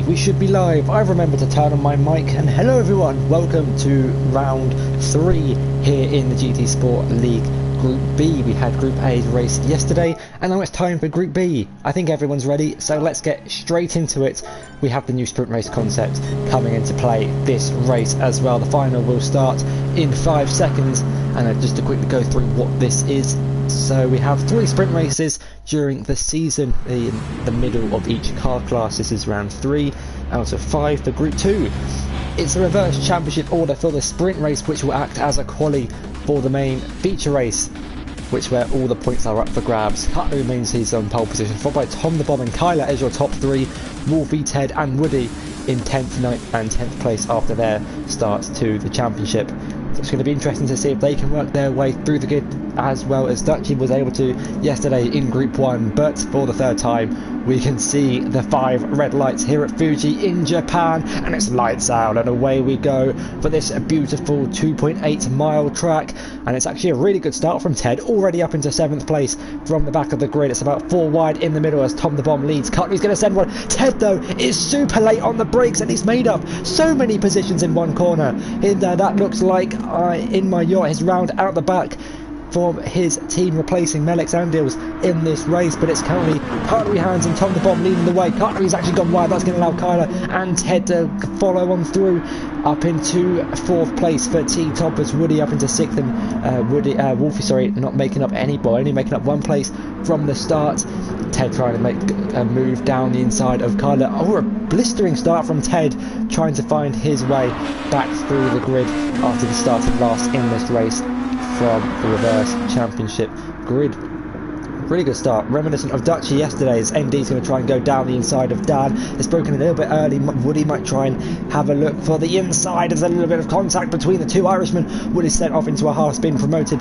we should be live. I've remembered to turn on my mic, and hello everyone, welcome to round 3 here in the GT Sport League Group B. We had Group A race yesterday, and now it's time for Group B. I think everyone's ready, so let's get straight into it. We have the new sprint race concept coming into play this race as well. The final will start in 5 seconds, and just to quickly go through what this is. So we have 3 sprint races during the season in the middle of each car class. This is round 3 out of 5 for Group 2. It's a reverse championship order for the sprint race, which will act as a quali for the main feature race, which where all the points are up for grabs. Cutler remains his on pole position, followed by Tom the Bomb and Kyler as your top 3, Wolfie, Ted and Woody in 10th, 9th and 10th place after their starts to the championship. So it's going to be interesting to see if they can work their way through the grid as well as Dutchy was able to yesterday in Group 1, but for the 3rd time we can see the 5 red lights here at Fuji in Japan, and it's lights out and away we go for this beautiful 2.8 mile track. And it's actually a really good start from Ted, already up into 7th place from the back of the grid. It's about 4 wide in the middle as Tom the Bomb leads. Cutler's going to send one. Ted though is super late on the brakes, and he's made up so many positions in one corner. And that looks like In My Yacht has round out the back from his team, replacing Melix Andils in this race, but it's currently Cutlery Hands and Tom the Bomb leading the way. Cutlery's actually gone wide. That's going to allow Kyler and Ted to follow on through up into 4th place for T-Top as Woody up into 6th, and Wolfie, sorry, not making up any ball, only making up 1 place from the start. Ted trying to make a move down the inside of Kyler. Oh, a blistering start from Ted, trying to find his way back through the grid after he started last in this race from the reverse championship grid. Really good start, reminiscent of Dutchy yesterday's. ND's going to try and go down the inside of Dan. It's broken a little bit early. Woody might try and have a look for the inside. There's a little bit of contact between the 2 Irishmen. Woody's sent off into a half spin, demoted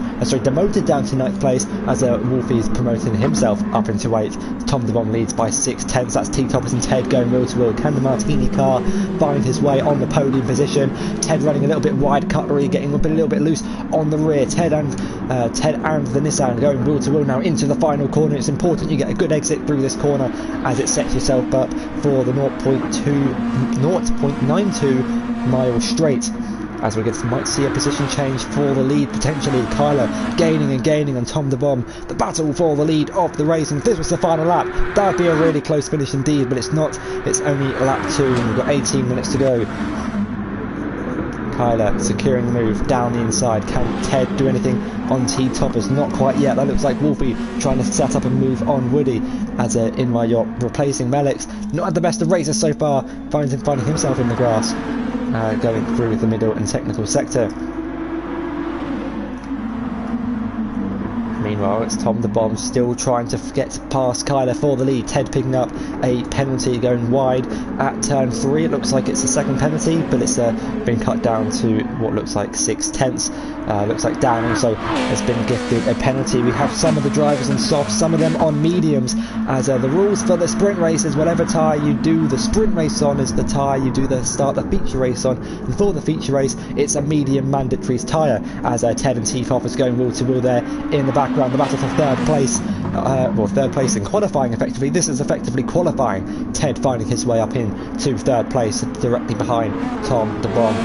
down to 9th place as Wolfie's promoting himself up into 8th. Tom the Bomb leads by 6/10. That's T-Toppers and Ted going wheel to wheel. Can the Martini car find his way on the podium position? Ted running a little bit wide, Cutlery getting a little bit loose on the rear. Ted and the Nissan going wheel to wheel now into the final corner. It's important you get a good exit through this corner as it sets yourself up for the 0.92 mile straight, as we might see a position change for the lead potentially. Kyler gaining and gaining on Tom the Bomb. The battle for the lead of the race, and if this was the final lap, that would be a really close finish indeed, but it's not. It's only lap 2 and we've got 18 minutes to go. Kyler securing the move down the inside. Can Ted do anything on T-Toppers? Not quite yet. That looks like Wolfie trying to set up a move on Woody as In My Yacht replacing Melix. Not had the best of races so far, finding himself in the grass, going through the middle and technical sector. Meanwhile, it's Tom the Bomb still trying to get past Kyler for the lead. Ted picking up a penalty going wide at turn 3. It looks like it's the 2nd penalty, but it's been cut down to what looks like 6/10. Looks like Dan also has been gifted a penalty. We have some of the drivers on softs, some of them on mediums, as the rules for the sprint race is whatever tyre you do the sprint race on is the tyre you do the feature race on, and for the feature race it's a medium mandatory tyre, as Ted and T-Foff is going wheel to wheel there in the background. The battle for 3rd place, 3rd place in qualifying effectively. This is effectively qualifying. Ted finding his way up into 3rd place directly behind Tom the Bomb.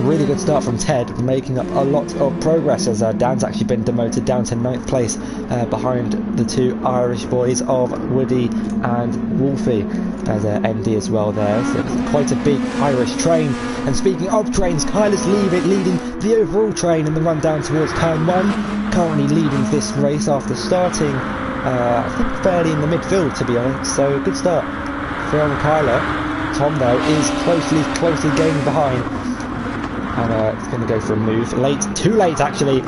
Really good start from Ted, making up a lot of progress as Dan's actually been demoted down to 9th place behind the 2 Irish boys of Woody and Wolfie, as ND as well there. So it's quite a big Irish train. And speaking of trains, Kyler's leading the overall train in the run down towards turn 1, currently leading this race after starting I think fairly in the midfield, to be honest. So a good start from Kyler. Tom though is closely gaining behind, and it's going to go for a move too late actually.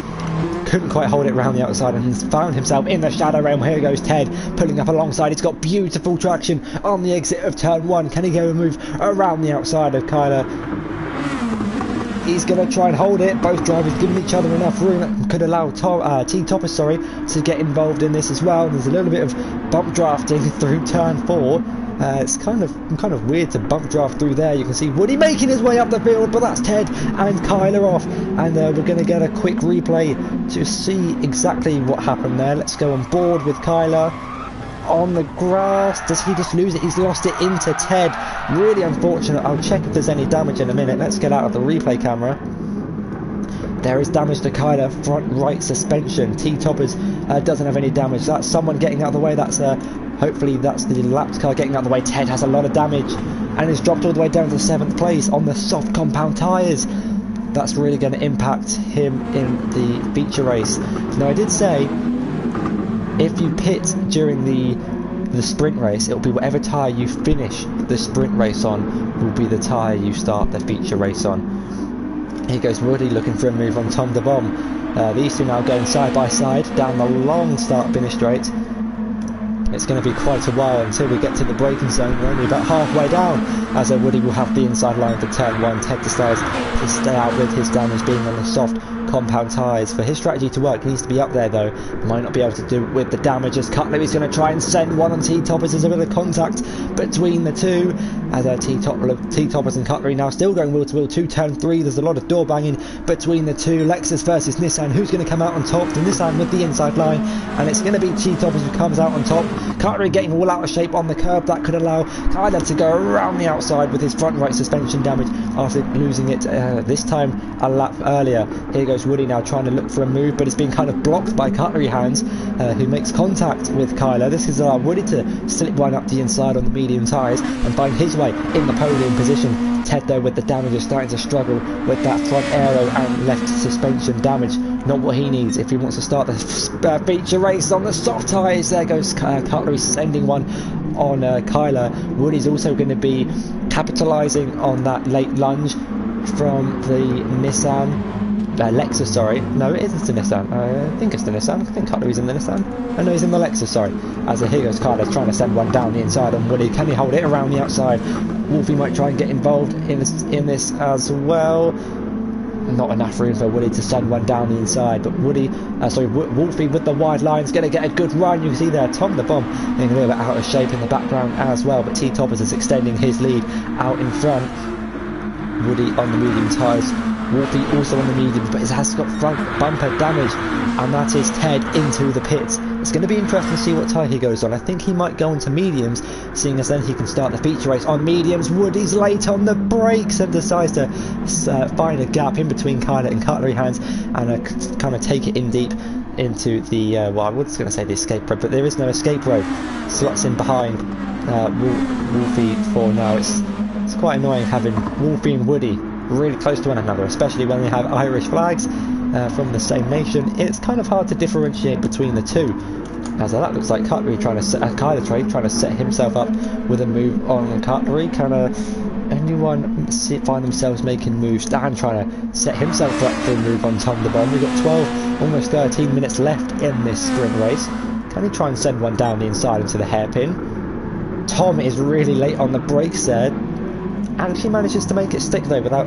Couldn't quite hold it around the outside and he's found himself in the shadow realm. Here goes Ted pulling up alongside. He's got beautiful traction on the exit of turn 1. Can he go and move around the outside of Kyler? He's going to try and hold it. Both drivers giving each other enough room that could allow T-Topper to get involved in this as well. There's a little bit of bump drafting through turn 4. It's kind of weird to bump draft through there. You can see Woody making his way up the field, but that's Ted and Kyler off, and we're going to get a quick replay to see exactly what happened there. Let's go on board with Kyler. on the grass. Does he just lose it? He's lost it into Ted. Really unfortunate. I'll check if there's any damage in a minute. Let's get out of the replay camera. There is damage to Kyler, front right suspension. T-Toppers doesn't have any damage. That's someone getting out of the way. That's hopefully that's the lapped car getting out of the way. Ted has a lot of damage and is dropped all the way down to 7th place on the soft compound tyres. That's really going to impact him in the feature race. Now I did say if you pit during the sprint race, it'll be whatever tyre you finish the sprint race on will be the tyre you start the feature race on. Here goes Woody looking for a move on Tom the Bomb. These two now going side by side down the long start finish straight. It's going to be quite a while until we get to the braking zone. We're only about halfway down, as Woody will have the inside line for turn 1. Ted decides to stay out with his damage being on the soft compound tyres. For his strategy to work, he needs to be up there though. Might not be able to do it with the damage, as Cutler is going to try and send one on T-Toppers. There's a bit of contact between the two, as T-Toppers and Cutlery now still going wheel to wheel to turn 3. There's a lot of door banging between the two. Lexus versus Nissan. Who's going to come out on top? The Nissan with the inside line, and it's going to be T-Toppers who comes out on top. Cutlery getting all out of shape on the curb. That could allow Kyler to go around the outside with his front right suspension damage after losing it this time a lap earlier. Here goes Woody now trying to look for a move, but it's being kind of blocked by Cutlery hands, who makes contact with Kyler. This is Woody to slip one up the inside on the medium tyres and find his way in the podium position. Ted though with the damage is starting to struggle with that front aero and left suspension damage. Not what he needs if he wants to start the feature race on the soft tyres. There goes Cutlery sending one on Kyler. Woody's also going to be capitalising on that late lunge from the Nissan. Lexus, sorry. No, it isn't the Nissan. I think it's the Nissan. I think Cutlery's in the Nissan. Oh no, he's in the Lexus, sorry. As here goes Kyler trying to send one down the inside on Woody. Can he hold it around the outside? Wolfie might try and get involved in this as well. Not enough room for Woody to send one down the inside, but Wolfie with the wide lines going to get a good run. You can see there Tom the Bomb being a little bit out of shape in the background as well, but T-Toppers is extending his lead out in front. Woody on the medium tyres. Wolfie also on the mediums, but it has got front bumper damage, and that is Ted into the pits. It's going to be interesting to see what tyre he goes on. I think he might go into mediums, seeing as then he can start the feature race on mediums. Woody's late on the brakes and decides to find a gap in between Kyler and Cutlery hands and kind of take it in deep into the, well, I was going to say the escape road, but there is no escape road. Slots in behind Wolfie for now. It's quite annoying having Wolfie and Woody really close to one another, especially when they have Irish flags from the same nation. It's kind of hard to differentiate between the two, as that looks like Cutlery trying to Kyler trying to set himself up with a move on Cutlery. Kind of anyone find themselves making moves? Dan trying to set himself up for a move on Tom the Bomb. We've got 12, almost 13 minutes left in this sprint race. Can he try and send one down the inside into the hairpin? Tom is really late on the brakes there, and he manages to make it stick though without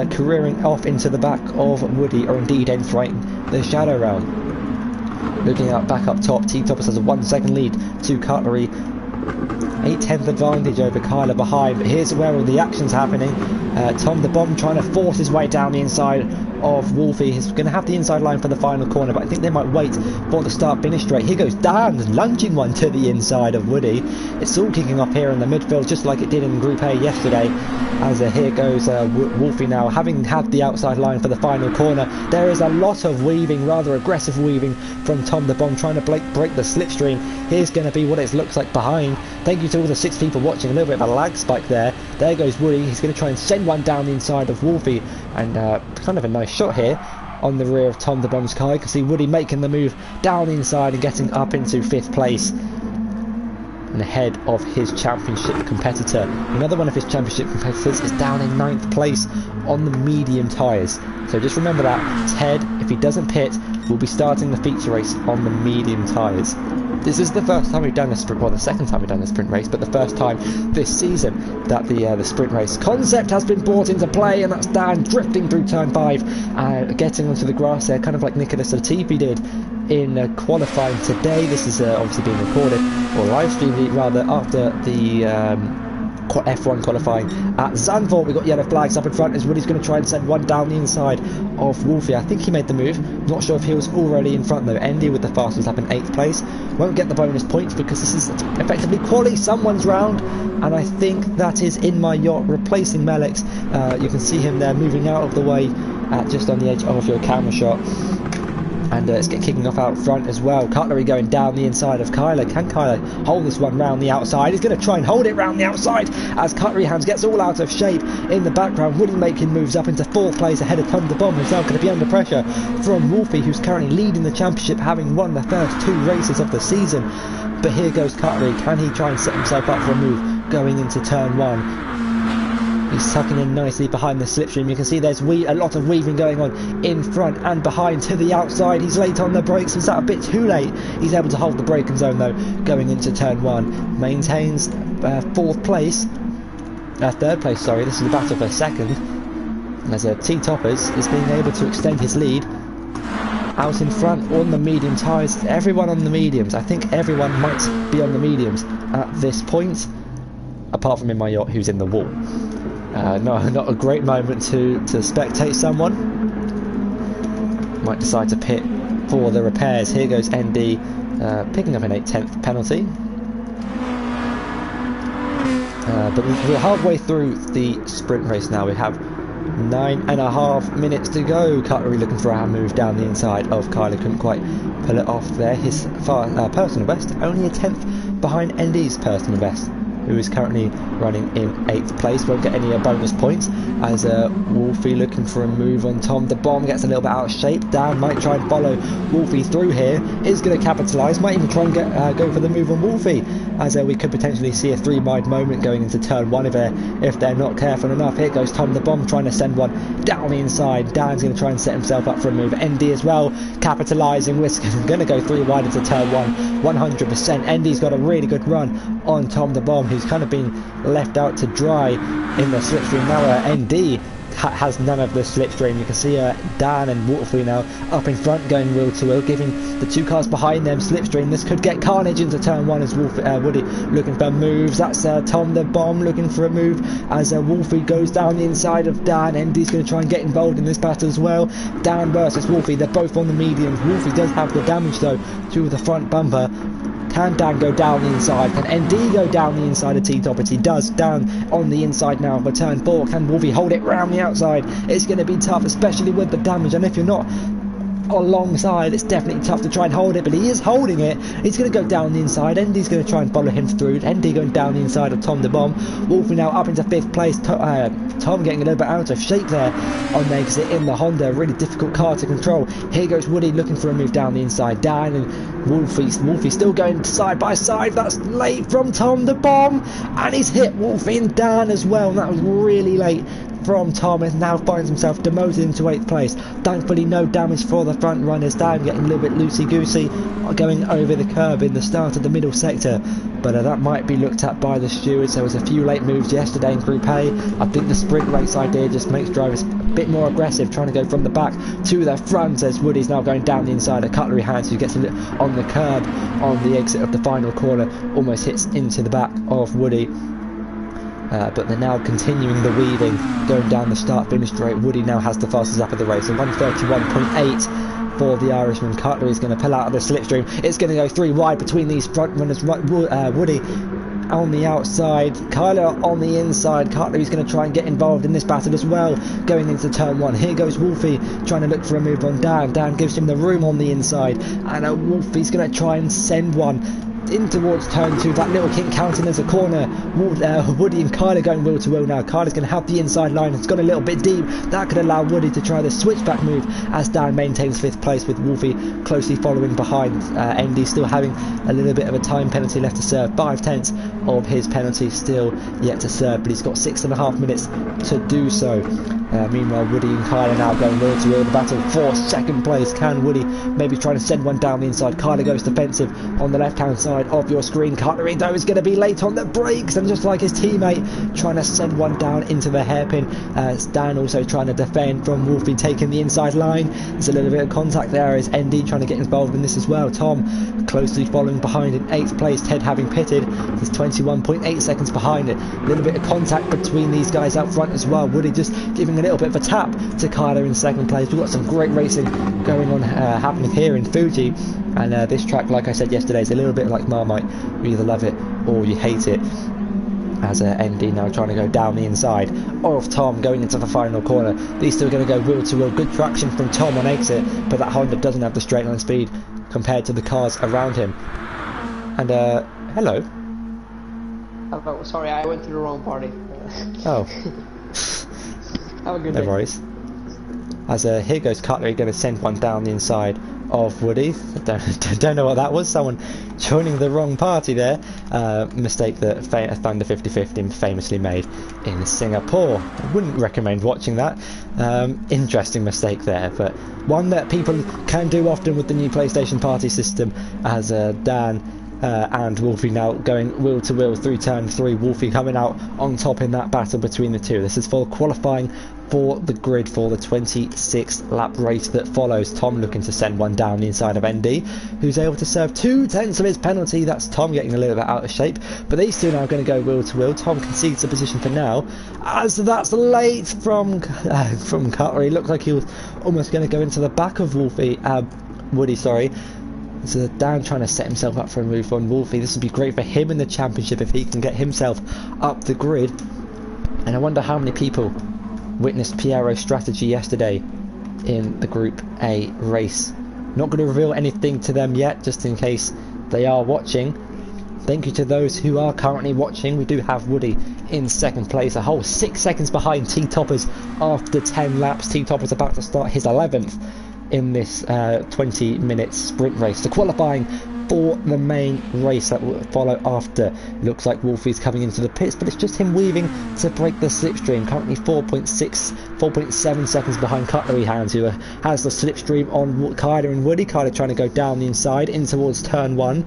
careering off into the back of Woody, or indeed entering the shadow round. Looking out back up top, T-Toppers has a 1 second lead to Cutlery. 8/10 advantage over Kyler behind, but here's where all the action's happening. Tom the Bomb trying to force his way down the inside of Wolfie. He's going to have the inside line for the final corner, but I think they might wait for the start finish straight. Here goes Dan lunging one to the inside of Woody. It's all kicking off here in the midfield, just like it did in Group A yesterday. As here goes Wolfie now, having had the outside line for the final corner. There is a lot of weaving, rather aggressive weaving from Tom the Bomb, trying to break the slipstream. Here's going to be what it looks like behind. Thank you to all the 6 people watching. A little bit of a lag spike there. There goes Woody. He's going to try and send one down the inside of Wolfie, and kind of a nice shot here on the rear of Tom the Bomb's car. You can see Woody making the move down the inside and getting up into 5th place, and ahead of his championship competitor. Another one of his championship competitors is down in 9th place on the medium tyres. So just remember that Ted, if he doesn't pit, will be starting the feature race on the medium tyres. This is the first time we've done a sprint, well, the second time we've done a sprint race, but the first time this season that the sprint race concept has been brought into play, and that's Dan drifting through turn 5, getting onto the grass there, kind of like Nicholas Latifi did in qualifying today. This is obviously being recorded, or live streamed rather, after the F1 qualifying at Zandvoort. We've got yellow flags up in front as Woody's going to try and send one down the inside of Wolfie. I think he made the move. Not sure if he was already in front though. Andy with the fastest lap in 8th place. Won't get the bonus points because this is effectively quali someone's round, and I think that is In My Yacht replacing Melix. You can see him there moving out of the way just on the edge of your camera shot. And it's kicking off out front as well. Cutlery going down the inside of Kyler. Can Kyler hold this one round the outside? He's going to try and hold it round the outside as Cutlery Hands gets all out of shape in the background. Woody making moves up into 4th place ahead of Tom the Bomb, who's now going to be under pressure from Wolfie, who's currently leading the championship, having won the first 2 races of the season. But here goes Cutlery. Can he try and set himself up for a move going into turn 1? He's tucking in nicely behind the slipstream. You can see there's a lot of weaving going on in front and behind to the outside. He's late on the brakes. Was that a bit too late? He's able to hold the braking zone though going into turn 1. Maintains 4th place. 3rd place, sorry. This is the battle for 2nd. As T-Toppers is being able to extend his lead out in front on the medium tyres. Everyone on the mediums. I think everyone might be on the mediums at this point, apart from In My Yacht, who's in the wall. Not a great moment to spectate someone. Might decide to pit for the repairs. Here goes ND picking up an 8/10 penalty. But we're halfway through the sprint race now. We have 9.5 minutes to go. Cutlery looking for a move down the inside of Kyler. Couldn't quite pull it off there. His personal best, only a 10th behind ND's personal best, who is currently running in 8th place. Won't get any bonus points as Wolfie looking for a move on Tom the Bomb. Gets a little bit out of shape. Dan might try and follow Wolfie through here. Is going to capitalise. Might even try and go for the move on Wolfie, as we could potentially see a 3-wide moment going into turn 1 if they're not careful enough. Here goes Tom the Bomb trying to send one down the inside. Dan's going to try and set himself up for a move. ND as well capitalising. We're going to go 3 wide into turn 1 100%. ND's got a really good run on Tom the Bomb, who's kind of been left out to dry in the slipstream. Now ND has none of the slipstream. You can see Dan and Wolfie now up in front going wheel to wheel, giving the 2 cars behind them slipstream. This could get carnage into turn 1 as Woody looking for moves. That's Tom the Bomb looking for a move as Wolfie goes down the inside of Dan. ND's going to try and get involved in this battle as well. Dan versus Wolfie, they're both on the mediums. Wolfie does have the damage though to the front bumper. Can Dan go down the inside? Can ND go down the inside of T-Toppers? He does. Down on the inside now for turn 4. Can Wolfie hold it round the outside? It's going to be tough, especially with the damage. And if you're not alongside, it's definitely tough to try and hold it, but he is holding it. He's going to go down the inside. ND's going to try and follow him through. ND going down the inside of Tom the Bomb. Wolfie now up into 5th place. Tom getting a little bit out of shape there on there because in the Honda, a really difficult car to control. Here goes Woody looking for a move down the inside. Dan and Wolfie still going side by side. That's late from Tom the Bomb, and he's hit Wolfie and Dan as well, and that was really late from Tom, and now finds himself demoted into 8th place. Thankfully no damage for the front runners. Dan getting a little bit loosey-goosey going over the curb in the start of the middle sector, but that might be looked at by the stewards. There was a few late moves yesterday in Group A. I think the sprint race idea just makes drivers a bit more aggressive, trying to go from the back to the front, as Woody's now going down the inside of Cutlery Hands, who gets on the curb on the exit of the final corner, almost hits into the back of Woody. But they're now continuing the weaving, going down the start-finish straight. Woody now has the fastest lap of the race, a 1:31.8 for the Irishman. Cutlery is going to pull out of the slipstream. It's going to go 3 wide between these front runners. Woody on the outside, Kyler on the inside. Cutlery's going to try and get involved in this battle as well, going into turn 1. Here goes Wolfie trying to look for a move on Dan. Dan gives him the room on the inside, and Wolfie's going to try and send one in towards turn 2. That little kick counting as a corner. Woody and Kyler going wheel to wheel now. Kyler's going to have the inside line. It's gone a little bit deep. That could allow Woody to try the switchback move as Dan maintains 5th place, with Wolfie closely following behind. ND still having a little bit of a time penalty left to serve. 5/10 of his penalty still yet to serve, but he's got 6.5 minutes to do so. Meanwhile, Woody and Kyler now going wheel to wheel. The battle for 2nd place. Can Woody maybe try to send one down the inside? Kyler goes defensive on the left hand side. side of your screen. Cutlery though is going to be late on the brakes, and just like his teammate, trying to send one down into the hairpin. Dan also trying to defend from Wolfie taking the inside line. There's a little bit of contact there as ND trying to get involved in this as well. Tom closely following behind in 8th place. Ted having pitted, he's 21.8 seconds behind it. A little bit of contact between these guys out front as well. Woody just giving a little bit of a tap to Kyler in 2nd place. We've got some great racing going on happening here in Fuji, and this track, like I said yesterday, is a little bit like Marmite. You either love it or you hate it. As ND now trying to go down the inside of Tom going into the final corner. These still going to go wheel to wheel. Good traction from Tom on exit, but that Honda doesn't have the straight line speed compared to the cars around him. And hello. Oh, sorry, I went to the wrong party. Oh. Have a good day. No worries. As here goes Cutlery, going to send one down the inside of Woody. Don't know what that was. Someone joining the wrong party there. Mistake that Thunder 50/50 famously made in Singapore. I wouldn't recommend watching that. Interesting mistake there, but one that people can do often with the new PlayStation party system. As Dan and Wolfie now going wheel to wheel through turn 3. Wolfie coming out on top in that battle between the two. This is for qualifying for the grid for the 26th lap race that follows. Tom looking to send one down the inside of ND, who's able to serve 2/10 of his penalty. That's Tom getting a little bit out of shape, but these two now going to go wheel to wheel. Tom concedes the position for now, as that's late from Cutlery. Looks like he was almost going to go into the back of Woody, sorry. So Dan trying to set himself up for a move on Wolfie. This would be great for him in the championship if he can get himself up the grid. And I wonder how many people witnessed Piero's strategy yesterday in the Group A race. Not going to reveal anything to them yet, just in case they are watching. Thank you to those who are currently watching. We do have Woody in 2nd place, a whole 6 seconds behind T-Toppers after 10 laps. T-Toppers about to start his 11th in this 20-minute sprint race. So qualifying for the main race that will follow after. Looks like Wolfie's coming into the pits, but it's just him weaving to break the slipstream. Currently 4.7 seconds behind Cutlery Hands, who has the slipstream on Kyler and Woody. Kyler trying to go down the inside in towards turn 1.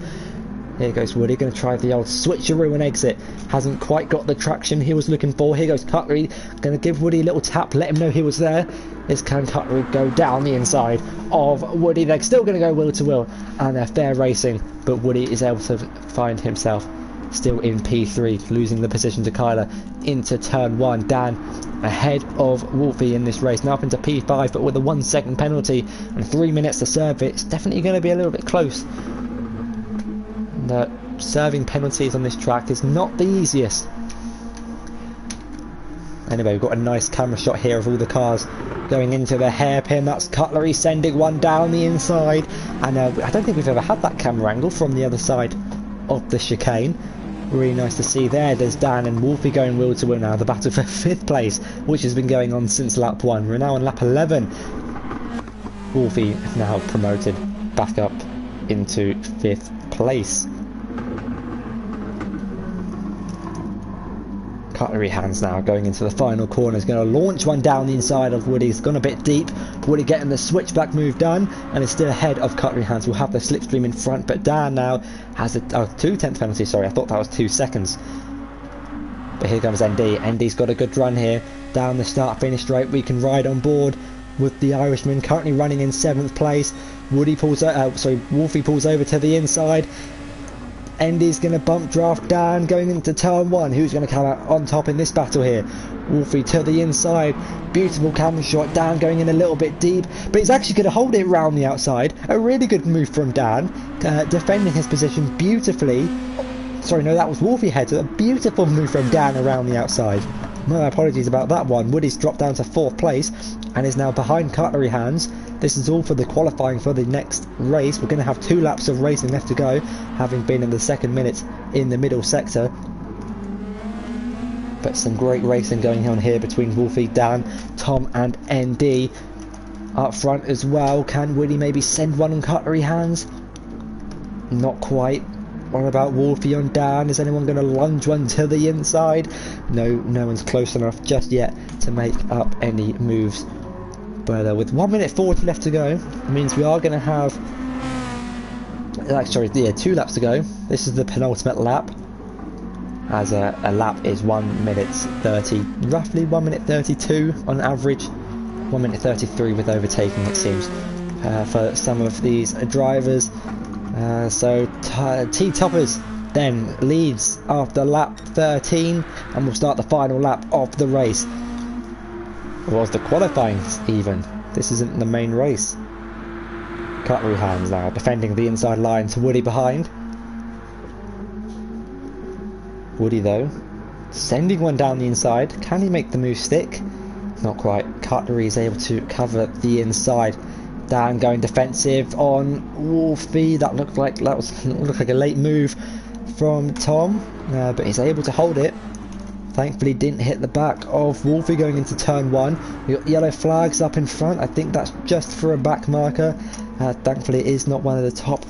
Here goes Woody, going to try the old switcheroo and exit. Hasn't quite got the traction he was looking for. Here goes Cutlery, going to give Woody a little tap, let him know he was there. This can Cutlery go down the inside of Woody. They're still going to go wheel to wheel, and they're fair racing, but Woody is able to find himself still in P3, losing the position to Kyler into turn 1. Dan ahead of Wolfie in this race, now up into P5, but with a 1 second penalty and 3 minutes to serve it, it's definitely going to be a little bit close. Serving penalties on this track is not the easiest. Anyway, we've got a nice camera shot here of all the cars going into the hairpin. That's Cutlery sending one down the inside, and I don't think we've ever had that camera angle from the other side of the chicane. Really nice to see there. There's Dan and Wolfie going wheel to wheel now. The battle for 5th place, which has been going on since lap 1. We're now on lap 11. Wolfie now promoted back up into 5th place. Cutlery Hands now going into the final corner. Is going to launch one down the inside of Woody. It's gone a bit deep. Woody getting the switchback move done, and is still ahead of Cutlery Hands. Will have the slipstream in front, but Dan now has a 2/10 penalty. Sorry, I thought that was 2 seconds. But here comes ND. ND's got a good run here down the start-finish straight. We can ride on board with the Irishman currently running in 7th place. Wolfie pulls over to the inside. ND's going to bump draft Dan going into turn 1. Who's going to come out on top in this battle here? Wolfie to the inside. Beautiful camera shot. Dan going in a little bit deep, but he's actually going to hold it round the outside. A really good move from Dan, defending his position beautifully. Sorry, no, that was Wolfie head. A beautiful move from Dan around the outside. My apologies about that one. Woody's dropped down to 4th place and is now behind Cutlery Hands. This is all for the qualifying for the next race. We're going to have 2 laps of racing left to go, having been in the 2nd minute in the middle sector. But some great racing going on here between Wolfie, Dan, Tom and ND. Up front as well. Can Woody maybe send one on Cutlery Hands? Not quite. What about Wolfie on Dan? Is anyone going to lunge one to the inside? No one's close enough just yet to make up any moves. But with 1 minute 40 left to go, it means we are going to have Sorry, yeah, 2 laps to go. This is the penultimate lap, as a lap is 1 minute 30, roughly 1 minute 32 on average, 1 minute 33 with overtaking, it seems, for some of these drivers. So T-Toppers then leads after lap 13, and will start the final lap of the race. It was the qualifying even. This isn't the main race. Cutlery hands now, defending the inside line to Woody behind. Woody though, sending one down the inside. Can he make the move stick? Not quite. Cutlery is able to cover the inside. Dan going defensive on Wolfie. That looked like a late move from Tom, but he's able to hold it. Thankfully didn't hit the back of Wolfie going into turn 1. We got yellow flags up in front. I think that's just for a back marker. Thankfully it is not one of the top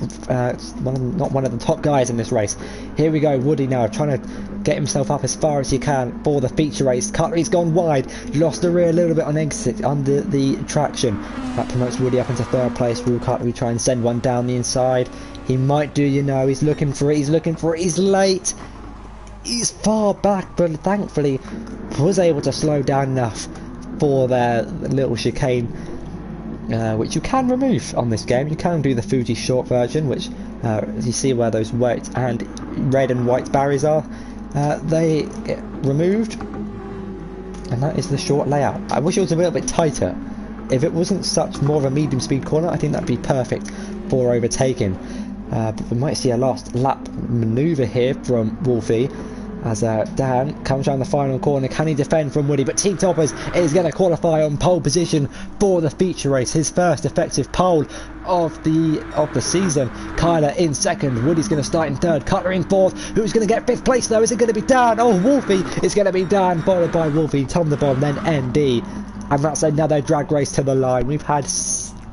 guys in this race. Here we go, Woody now trying to get himself up as far as he can for the feature race. Cutlery's gone wide, lost the rear a little bit on exit under the traction. That promotes Woody up into 3rd place. Will Cutlery try and send one down the inside? He might do, you know. He's looking for it, he's late. He's far back, but thankfully was able to slow down enough for their little chicane, which you can remove on this game. You can do the Fuji short version, which you see where those white and red and white barriers are. They get removed, and that is the short layout. I wish it was a little bit tighter. If it wasn't such more of a medium speed corner, I think that'd be perfect for overtaking. But we might see a last lap manoeuvre here from Wolfie, as Dan comes around the final corner. Can he defend from Woody? But T-Toppers is going to qualify on pole position for the feature race, his first effective pole of the season. Kyler in 2nd, Woody's going to start in 3rd, Cutler in 4th. Who's going to get 5th place though? Is it going to be Dan? Oh, Wolfie! It's going to be Dan, followed by Wolfie, Tom the Bomb, then ND. And that's another drag race to the line. We've had,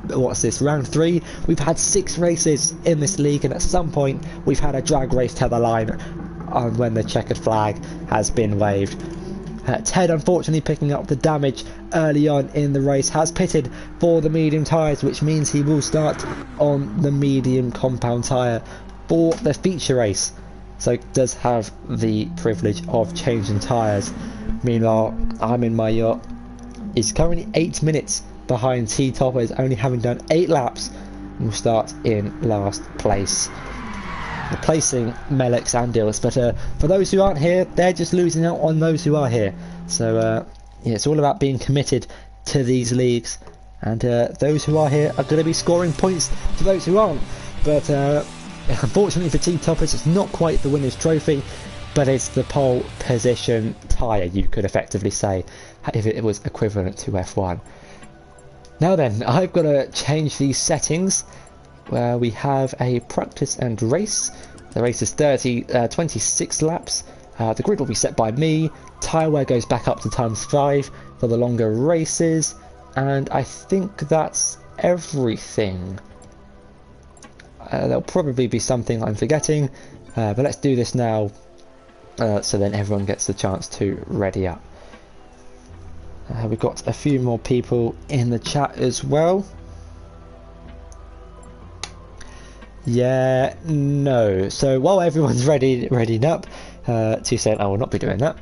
what's this, round 3? We've had 6 races in this league, and at some point we've had a drag race to the line when the checkered flag has been waved. Ted, unfortunately picking up the damage early on in the race, has pitted for the medium tyres, which means he will start on the medium compound tyre for the feature race, so does have the privilege of changing tyres. Meanwhile, I'm in my yacht. Is currently 8 minutes behind T-Toppers, only having done 8 laps, and will start in last place, replacing Melix and Dills. But for those who aren't here, they're just losing out on those who are here. So yeah, it's all about being committed to these leagues, and those who are here are going to be scoring points to those who aren't. But unfortunately for T-Toppers, it's not quite the winner's trophy, but it's the pole position tyre, you could effectively say, if it was equivalent to F1. Now then, I've got to change these settings where we have a practice and race. The race is 26 laps. The grid will be set by me. Tyre wear goes back up to ×5 for the longer races, and I think that's everything. There'll probably be something I'm forgetting, but let's do this now, so then everyone gets the chance to ready up. We've got a few more people in the chat as well. Yeah, no. So while everyone's readying up, 2 cents, I will not be doing that.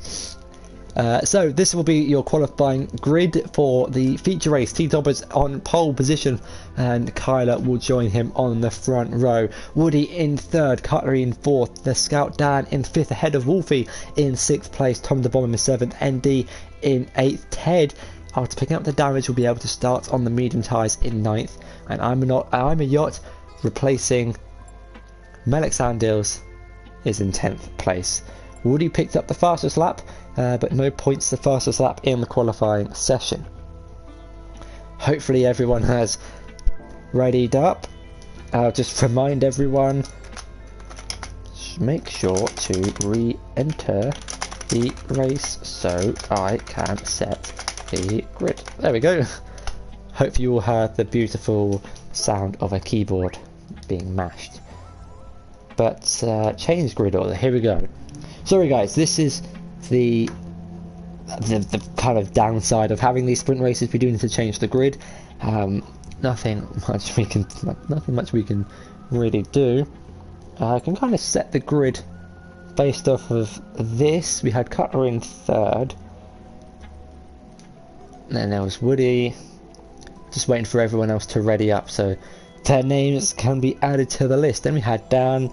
So this will be your qualifying grid for the feature race. T-Toppers on pole position, and Kyler will join him on the front row. Woody in 3rd, Cutlery in 4th, the Scout Dan in 5th ahead of Wolfie in 6th place, Tom the Bomb in 7th, ND in 8th. Ted, after picking up the damage, will be able to start on the medium tyres in 9th, and I'm a yacht replacing Melix Andils is in 10th place. Woody picked up the fastest lap, but no points the fastest lap in the qualifying session. Hopefully everyone has readied up. I'll just remind everyone, make sure to re-enter the race so I can set the grid. There we go. Hope you all heard the beautiful sound of a keyboard being mashed. But change grid order, here we go. Sorry guys, this is the kind of downside of having these sprint races. We do need to change the grid. Nothing much we can really do. I can kind of set the grid based off of this. We had Cutler in third. And then there was Woody. Just waiting for everyone else to ready up so their names can be added to the list. Then we had Dan.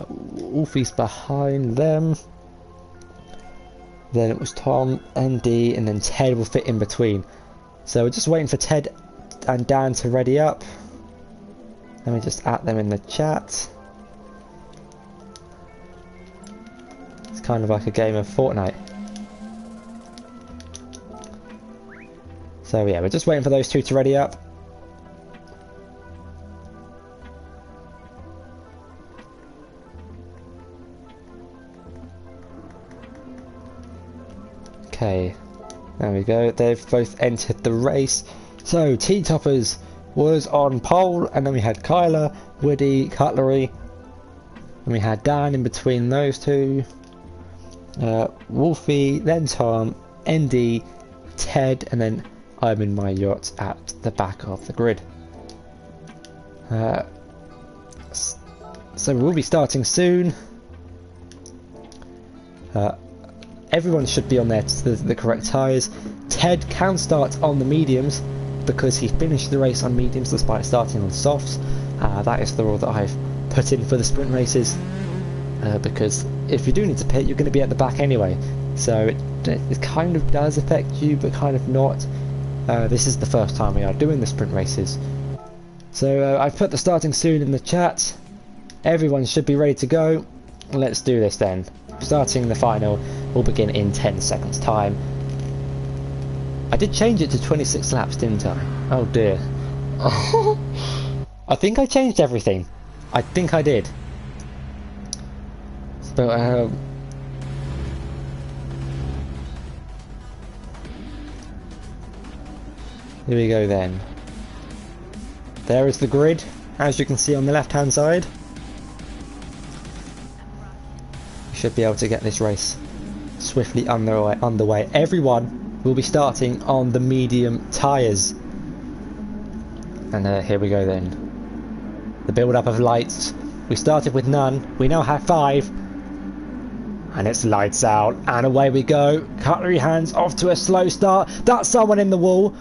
Wolfie's behind them. Then it was Tom, ND, and then Ted will fit in between. So we're just waiting for Ted and Dan to ready up. Let me just add them in the chat. It's kind of like a game of Fortnite. So yeah, we're just waiting for those two to ready up. Okay, there we go. They've both entered the race. So T-Toppers was on pole, and then we had Kyler, Woody, Cutlery, and we had Dan in between those two. Wolfie, then Tom, ND, Ted, and then I'm in my yacht at the back of the grid. So we'll be starting soon. Everyone should be on the correct tyres. Ted can start on the mediums because he finished the race on mediums despite starting on softs. That is the rule that I've put in for the sprint races. Because if you do need to pit, you're going to be at the back anyway. So it kind of does affect you, but kind of not. This is the first time we are doing the sprint races. So I've put the starting soon in the chat. Everyone should be ready to go. Let's do this then. Starting the final will begin in 10 seconds time. I did change it to 26 laps, didn't I? Oh dear. I think I changed everything. I think I did. So here we go then. There is the grid, as you can see on the left hand side. We should be able to get this race swiftly underway. Everyone will be starting on the medium tyres. And here we go then. The build up of lights. We started with none, we now have 5. And it's lights out, and away we go. Cutlery hands off to a slow start. That's someone in the wall.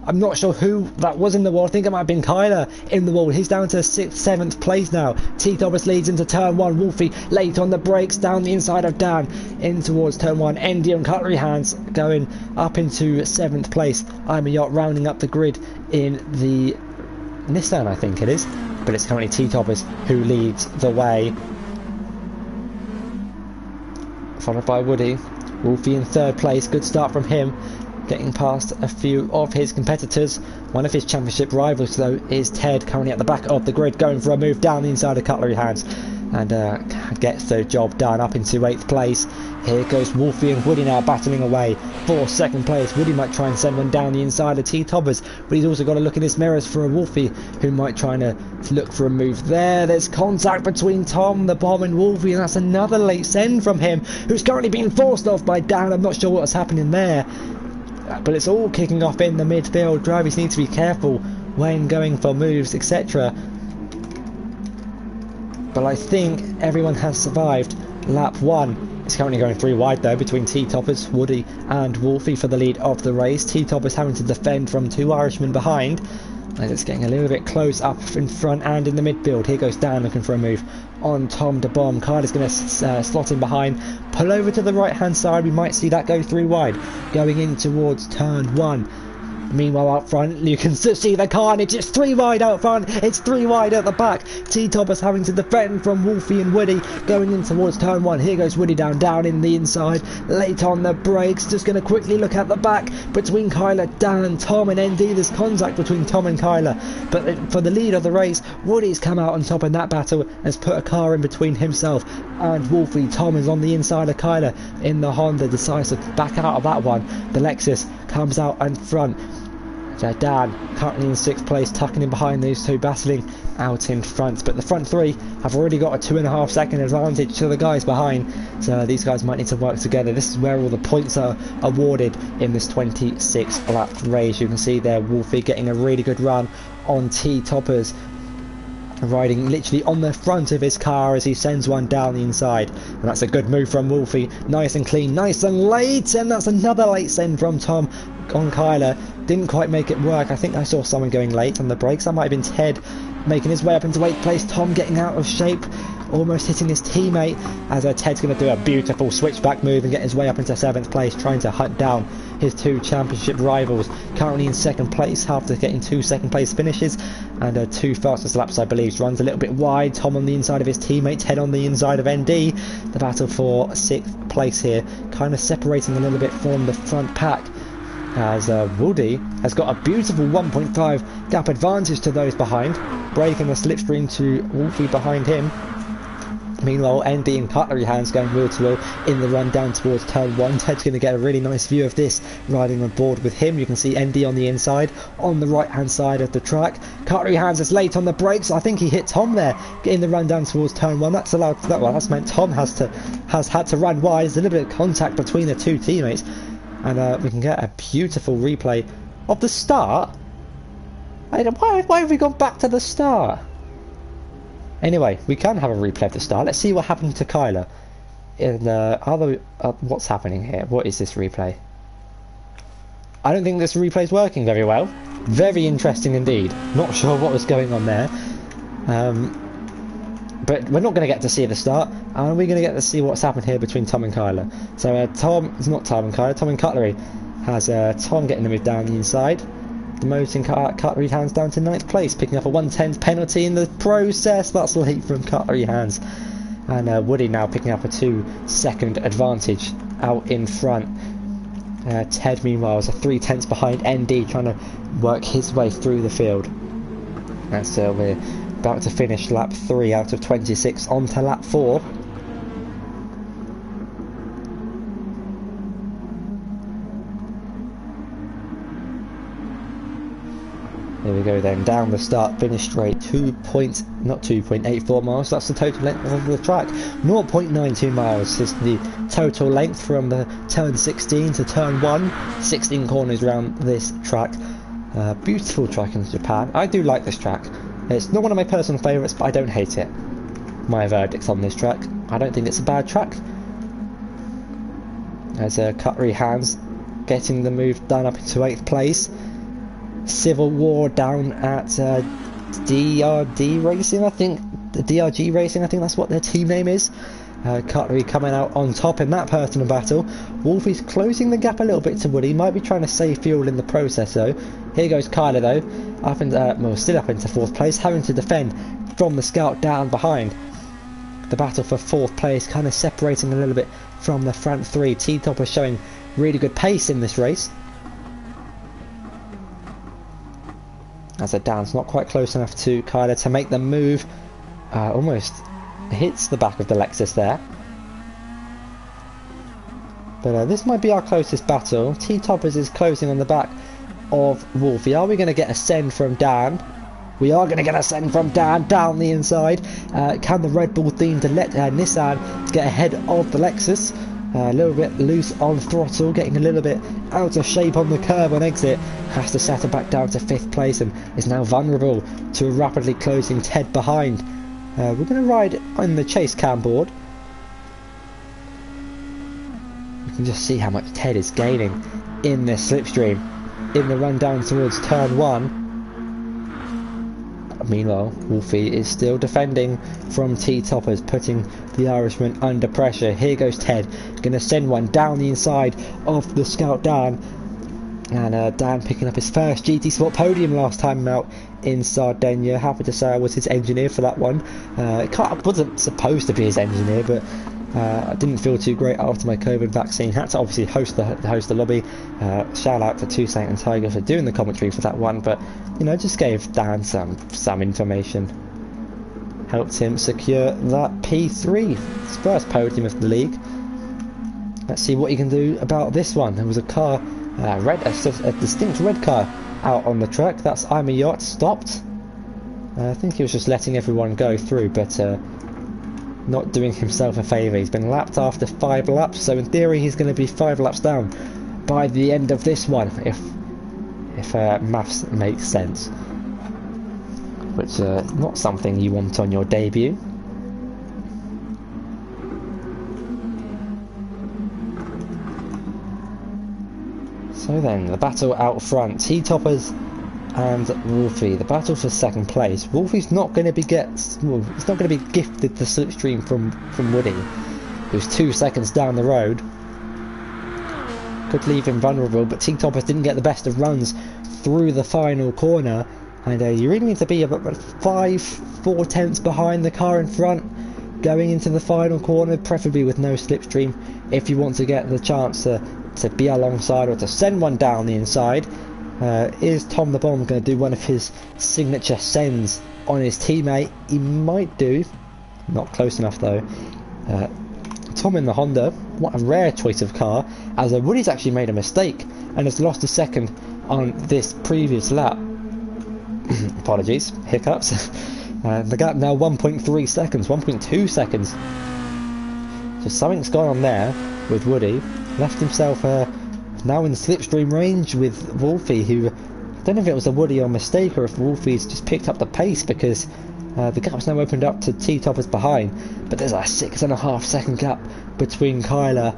I'm not sure who that was in the wall. I think it might have been Kyler in the wall. He's down to 6th, 7th place now. T-Thomas leads into turn 1. Wolfie late on the brakes down the inside of Dan in towards turn 1. ND and Cutlery hands going up into 7th place. I'm a yacht rounding up the grid in the Nissan, I think it is. But it's currently T-Toppers who leads the way. Followed by Woody. Wolfie in 3rd place. Good start from him. Getting past a few of his competitors. One of his championship rivals though is Ted, currently at the back of the grid, going for a move down the inside of Cutlery hands, and gets the job done up into 8th place. Here goes Wolfie and Woody now battling away for 2nd place. Woody might try and send one down the inside of T-Toppers, but he's also got to look in his mirrors for a Wolfie who might try to look for a move there. There's contact between Tom, the Bomb, and Wolfie, and that's another late send from him, who's currently being forced off by Dan. I'm not sure what's happening there. But it's all kicking off in the midfield. Drivers need to be careful when going for moves, etc. But I think everyone has survived lap 1. It's currently going 3 wide though between T-Toppers, Woody and Wolfie for the lead of the race. T-Toppers having to defend from 2 Irishmen behind. And it's getting a little bit close up in front and in the midfield. Here goes Dan looking for a move on Tom de Bomb. Kyler's going to slot in behind. Pull over to the right hand side. We might see that go 3 wide. Going in towards turn 1. Meanwhile out front you can see the carnage. It's 3 wide out front. It's 3 wide at the back. T-Toppers having to defend from Wolfie and Woody. Going in towards turn 1. Here goes Woody down in the inside. Late on the brakes. Just going to quickly look at the back between Kyler, Dan, Tom and ND. There's contact between Tom and Kyler. But for the lead of the race, Woody's come out on top in that battle and has put a car in between himself and Wolfie. Tom is on the inside of Kyler in the Honda. Decides to back out of that one. The Lexus comes out in front. Dan currently in 6th place, tucking in behind these two, battling out in front. But the front three have already got a 2.5 second advantage to the guys behind. So these guys might need to work together. This is where all the points are awarded in this 26 lap race. You can see there Wolfie getting a really good run on T-Toppers, riding literally on the front of his car as he sends one down the inside. And that's a good move from Wolfie. Nice and clean, nice and late. And that's another late send from Tom on Kyler. Didn't quite make it work. I think I saw someone going late on the brakes. That might have been Ted making his way up into 8th place. Tom getting out of shape, almost hitting his teammate, as Ted's going to do a beautiful switchback move and get his way up into 7th place, trying to hunt down his two championship rivals. Currently in 2nd place after getting 2 2nd place finishes and 2 fastest laps, I believe. Runs a little bit wide. Tom on the inside of his teammate, Ted on the inside of ND. The battle for 6th place here, kind of separating a little bit from the front pack, as Woody has got a beautiful 1.5 gap advantage to those behind, breaking the slipstream to Wolfie behind him. Meanwhile, ND and Cutlery Hands going wheel to wheel in the run down towards turn 1. Ted's going to get a really nice view of this, riding on board with him. You can see ND on the inside, on the right hand side of the track. Cutlery Hands is late on the brakes. I think he hit Tom there, getting the run down towards turn 1. That's allowed that one. That's meant Tom has had to run wide. There's a little bit of contact between the two teammates, and we can get a beautiful replay of the start. Why have we gone back to the start? Anyway, we can have a replay of the start. Let's see what happened to Kyler. What's happening here? What is this replay? I don't think this replay is working very well. Very interesting indeed. Not sure what was going on there. But we're not going to get to see the start, and we're going to get to see what's happened here between Tom and Kyler. So Tom and Cutlery has Tom getting the move down the inside, demoting Cutlery Hands down to 9th place, picking up a 1/10 penalty in the process. That's late from Cutlery Hands. And Woody now picking up a 2-second advantage out in front. Ted meanwhile is a 3/10 behind ND, trying to work his way through the field. And so we're about to finish lap 3 out of 26, on to lap 4. There we go then, down the start, finish straight, 2.84 miles, that's the total length of the track. 0.92 miles is the total length from the turn 16 to turn 1, 16 corners around this track. Beautiful track in Japan. I do like this track. It's not one of my personal favourites, but I don't hate it. My verdict's on this track. I don't think it's a bad track. As Cutlery Hands getting the move done up into 8th place. Civil War down at DRD Racing, I think. The DRG Racing, I think that's what their team name is. Cutlery coming out on top in that personal battle. Wolfie's closing the gap a little bit to Woody. Might be trying to save fuel in the process though. Here goes Kyler though, still up into 4th place, having to defend from the Scout down behind. The battle for 4th place, kind of separating a little bit from the front 3. T-Topper showing really good pace in this race. As Dan's not quite close enough to Kyler to make the move. Almost hits the back of the Lexus there. But this might be our closest battle. T-Toppers is closing on the back of Wolfie. Are we going to get a send from Dan? We are going to get a send from Dan down the inside. Can the Red Bull team to let Nissan get ahead of the Lexus? A little bit loose on throttle, getting a little bit out of shape on the curb on exit. Has to settle back down to 5th place and is now vulnerable to a rapidly closing Ted behind. We're going to ride on the chase cam board. You can just see how much Ted is gaining in this slipstream in the run down towards turn 1. Meanwhile, Wolfie is still defending from T-Toppers, putting the Irishman under pressure. Here goes Ted, going to send one down the inside of the Scout Dan. And Dan picking up his first GT Sport podium last time out in Sardinia. Happy to say I was his engineer for that one. I wasn't supposed to be his engineer, but I didn't feel too great after my COVID vaccine. Had to obviously host the lobby. Shout out to Toussaint and Tiger for doing the commentary for that one, but you know, just gave Dan some information. Helped him secure that P3, his first podium of the league. Let's see what he can do about this one. There was a car A distinct red car out on the track. That's I'm a Yacht stopped. I think he was just letting everyone go through, but not doing himself a favour. He's been lapped after 5 laps, so in theory he's going to be 5 laps down by the end of this one, if maths makes sense. Which not something you want on your debut. So then, the battle out front, T-Toppers and Wolfie. The battle for second place. Wolfie's not going to be he's not going to be gifted the slipstream from Woody, who's 2 seconds down the road. Could leave him vulnerable, but T-Toppers didn't get the best of runs through the final corner, and you really need to be about 4 tenths behind the car in front going into the final corner, preferably with no slipstream, if you want to get the chance to be alongside or to send one down the inside. Is Tom the Bomb going to do one of his signature sends on his teammate? He might do. Not close enough though. Tom in the Honda, what a rare choice of car, as Woody's actually made a mistake and has lost a second on this previous lap. Apologies, hiccups. The gap now 1.3 seconds, 1.2 seconds. So something's gone on there with Woody. Left himself now in slipstream range with Wolfie, who, I don't know if it was a Woody or mistake, or if Wolfie's just picked up the pace, because the gap's now opened up to T-Toppers behind, but there's a 6.5 second gap between Kyler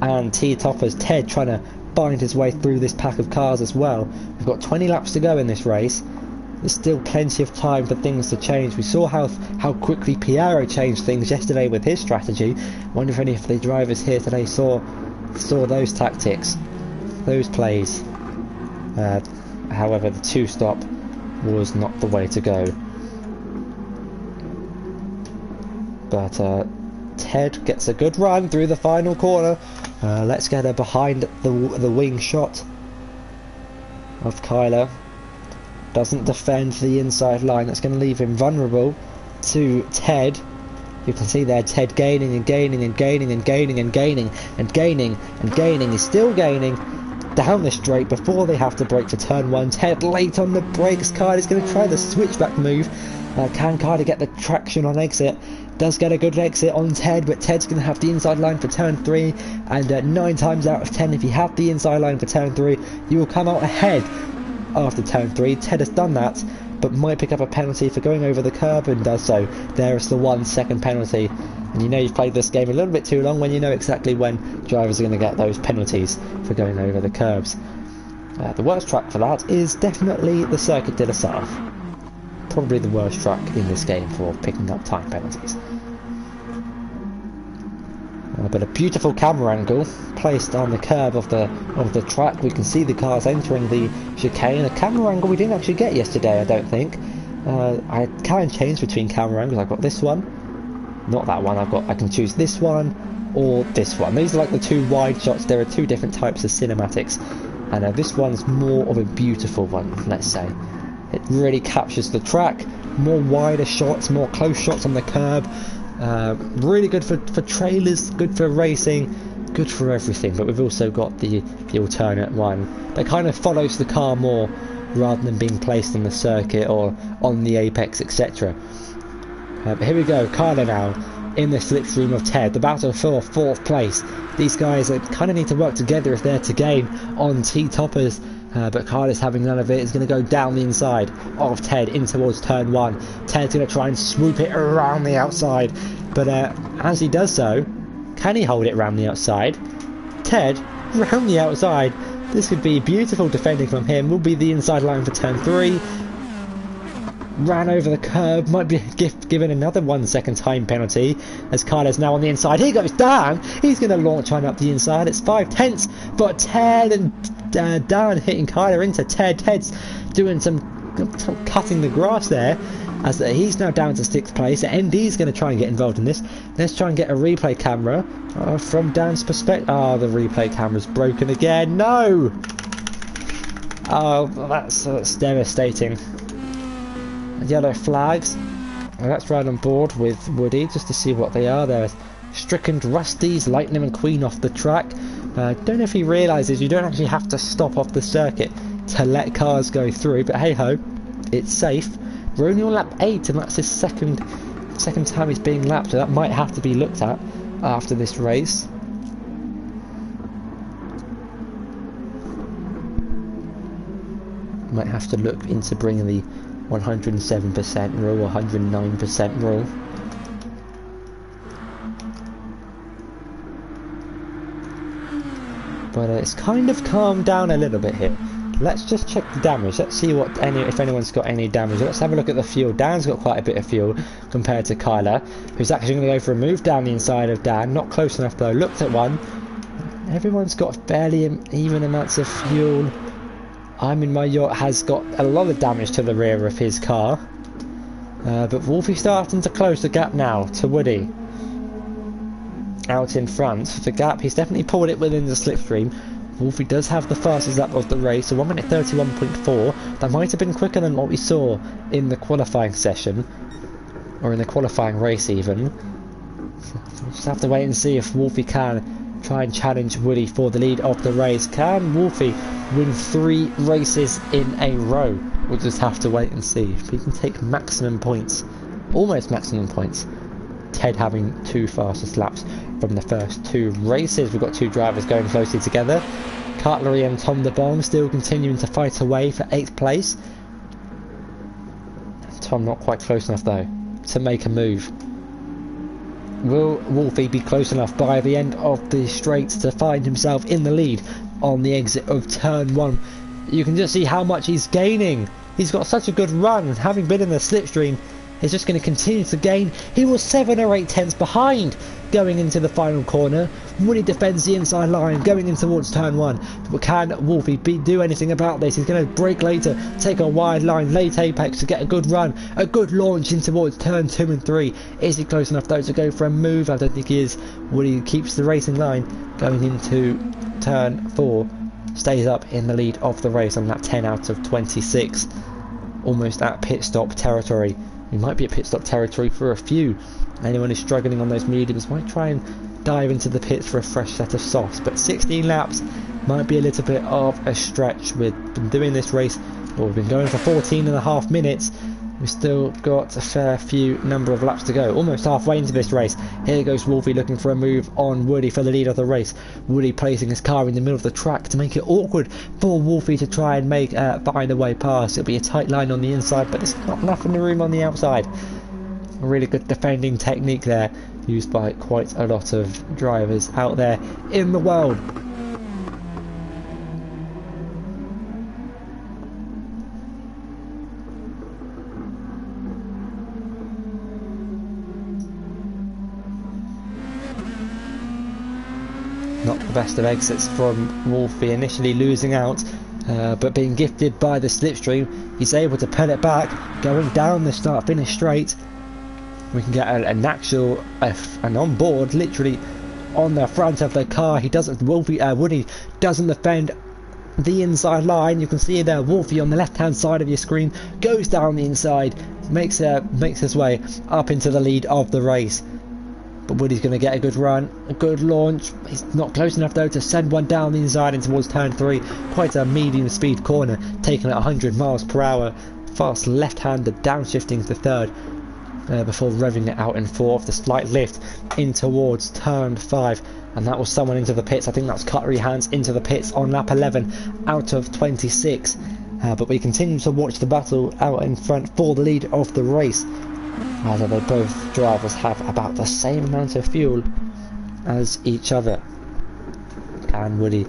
and T-Toppers. Ted trying to bind his way through this pack of cars as well. We've got 20 laps to go in this race. There's still plenty of time for things to change. We saw how quickly Piero changed things yesterday with his strategy. Wonder if any of the drivers here today saw those tactics, those plays. However, the 2-stop was not the way to go. But Ted gets a good run through the final corner. Let's get her behind the wing shot of Kyler. Doesn't defend the inside line. That's going to leave him vulnerable to Ted. You can see there Ted gaining and gaining and gaining and gaining and gaining and gaining and gaining. He's still gaining down the straight before they have to brake for turn 1. Ted late on the brakes. Kyler's going to try the switchback move. Can Kyler get the traction on exit? Does get a good exit on Ted, but Ted's going to have the inside line for turn 3, and 9 times out of 10, if you have the inside line for turn 3, you will come out ahead after turn 3. Ted has done that, but might pick up a penalty for going over the curb, and does so. There is the 1 second penalty, and you know you've played this game a little bit too long when you know exactly when drivers are going to get those penalties for going over the curbs. The worst track for that is definitely the Circuit de la Sarthe. Probably the worst track in this game for picking up time penalties. But a beautiful camera angle placed on the curb of the track. We can see the cars entering the chicane. A camera angle we didn't actually get yesterday, I don't think. I can change between camera angles. I've got this one, not that one. I can choose this one or this one. These are like the 2 wide shots. There are 2 different types of cinematics, and this one's more of a beautiful one, let's say. It really captures the track. More wider shots, more close shots on the curb. Really good for trailers, good for racing, good for everything. But we've also got the alternate one that kind of follows the car more, rather than being placed on the circuit or on the apex, etc. But here we go, Kyler now in the slipstream of Ted. The battle for 4th place. These guys kind of need to work together if they're to gain on T-Toppers. But Kyler's having none of it. He's going to go down the inside of Ted in towards turn 1. Ted's going to try and swoop it around the outside. But as he does so, can he hold it around the outside? Ted, around the outside. This could be beautiful defending from him. Will be the inside line for turn 3. Ran over the curb. Might be given another 1 second time penalty, as Kyler's now on the inside. He goes down. He's going to launch on up the inside. It's 5 tenths. But Ted and Dan hitting Kyler into Ted. Ted's doing some cutting the grass there, as he's now down to 6th place. ND's going to try and get involved in this. Let's try and get a replay camera from Dan's perspective. Oh, the replay camera's broken again. No! Oh, that's devastating. Yellow flags. And let's ride on board with Woody just to see what they are. They're Stricken Rusties, Lightning and Queen off the track. Don't know if he realises you don't actually have to stop off the circuit to let cars go through, but hey ho, it's safe. We're only on lap 8 and that's his second time he's being lapped, so that might have to be looked at after this race. Might have to look into bringing the 107% rule, 109% rule. But it's kind of calmed down a little bit here. Let's just check the damage. Let's see if anyone's got any damage. Let's have a look at the fuel. Dan's got quite a bit of fuel compared to Kyler, who's actually going to go for a move down the inside of Dan. Not close enough though. Looked at one. Everyone's got fairly even amounts of fuel. My yacht has got a lot of damage to the rear of his car. But Wolfie's starting to close the gap now to Woody. Out in front. The gap, he's definitely pulled it within the slipstream. Wolfie does have the fastest lap of the race, so 1 minute 31.4. That might have been quicker than what we saw in the qualifying session, or in the qualifying race even. So we'll just have to wait and see if Wolfie can try and challenge Woody for the lead of the race. Can Wolfie win 3 races in a row? We'll just have to wait and see if he can take maximum points, almost maximum points. Ted having 2 fastest laps from the first 2 races. We've got 2 drivers going closely together. Cutlery and Tom the Bomb still continuing to fight away for 8th place. Tom not quite close enough though to make a move. Will Wolfie be close enough by the end of the straight to find himself in the lead on the exit of turn 1? You can just see how much he's gaining. He's got such a good run, and having been in the slipstream, he's just going to continue to gain. He was 7 or 8 tenths behind going into the final corner. Woody defends the inside line going in towards turn 1. But can Wolfie do anything about this? He's going to brake later, take a wide line, late apex to get a good run, a good launch in towards turn 2 and 3. Is he close enough though to go for a move? I don't think he is. Woody keeps the racing line going into turn 4. Stays up in the lead of the race on lap 10 out of 26. Almost at pit stop territory. We might be at pit stop territory for a few. Anyone who's struggling on those mediums might try and dive into the pits for a fresh set of softs. But 16 laps might be a little bit of a stretch. We've been doing this race, or we've been going for 14.5 minutes. We've still got a fair few number of laps to go. Almost halfway into this race. Here goes Wolfie looking for a move on Woody for the lead of the race. Woody placing his car in the middle of the track to make it awkward for Wolfie to try and find a way past. It'll be a tight line on the inside, but there's not enough in the room on the outside. A really good defending technique there, used by quite a lot of drivers out there in the world. Not the best of exits from Wolfie, initially losing out, but being gifted by the slipstream, he's able to pull it back, going down the start-finish straight. We can get an actual, an on-board, literally on the front of the car. Woody doesn't defend the inside line. You can see there Wolfie on the left-hand side of your screen goes down the inside, makes his way up into the lead of the race. But Woody's going to get a good run, a good launch. He's not close enough though to send one down the inside and towards turn 3. Quite a medium speed corner, taking at 100 miles per hour. Fast left-hander, downshifting to 3rd before revving it out in 4th. The slight lift in towards turn 5. And that was someone into the pits. I think that's Cutlery Hands into the pits on lap 11 out of 26. But we continue to watch the battle out in front for the lead of the race. Either they both drivers have about the same amount of fuel as each other. Can Woody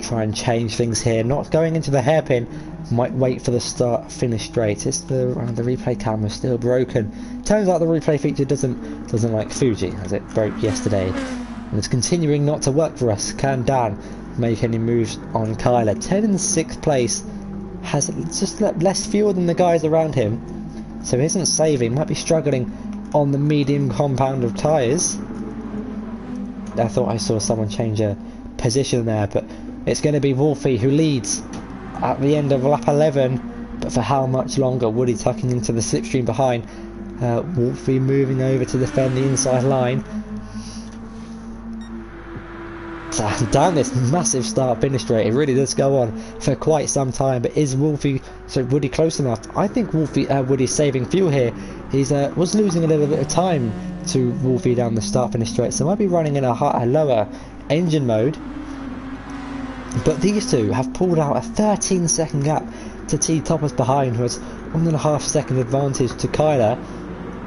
try and change things here? Not going into the hairpin. Might wait for the start finish straight. Is the replay camera still broken? Turns out the replay feature doesn't like Fuji, as it broke yesterday. And it's continuing not to work for us. Can Dan make any moves on Kyler? 10 and 6th place. Has just less fuel than the guys around him. So he isn't saving, might be struggling on the medium compound of tyres. I thought I saw someone change a position there, but it's going to be Wolfie who leads at the end of lap 11. But for how much longer? Woody tucking into the slipstream behind. Wolfie moving over to defend the inside line. down this massive start-finish straight. It really does go on for quite some time. But is Woody close enough? I think Woody's saving fuel here. He's was losing a little bit of time to Wolfie down the start-finish straight, so might be running in a lower engine mode. But these two have pulled out a 13-second gap to T Toppers behind, who has 1.5 second advantage to Kyler.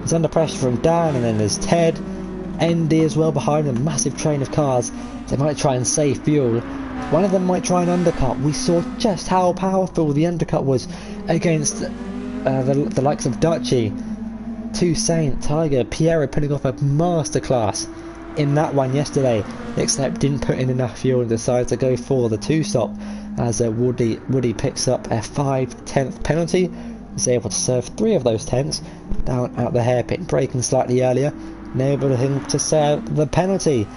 He's under pressure from Dan, and then there's Ted, Andy as well behind a massive train of cars. They might try and save fuel. One of them might try an undercut. We saw just how powerful the undercut was against the likes of Dutchy, Toussaint, Tiger, Piero putting off a masterclass in that one yesterday, except didn't put in enough fuel and decided to go for the 2-stop as Woody picks up a 5/10th penalty. He's able to serve 3 of those 10ths down at the hairpin, braking slightly earlier, enabling him to serve the penalty.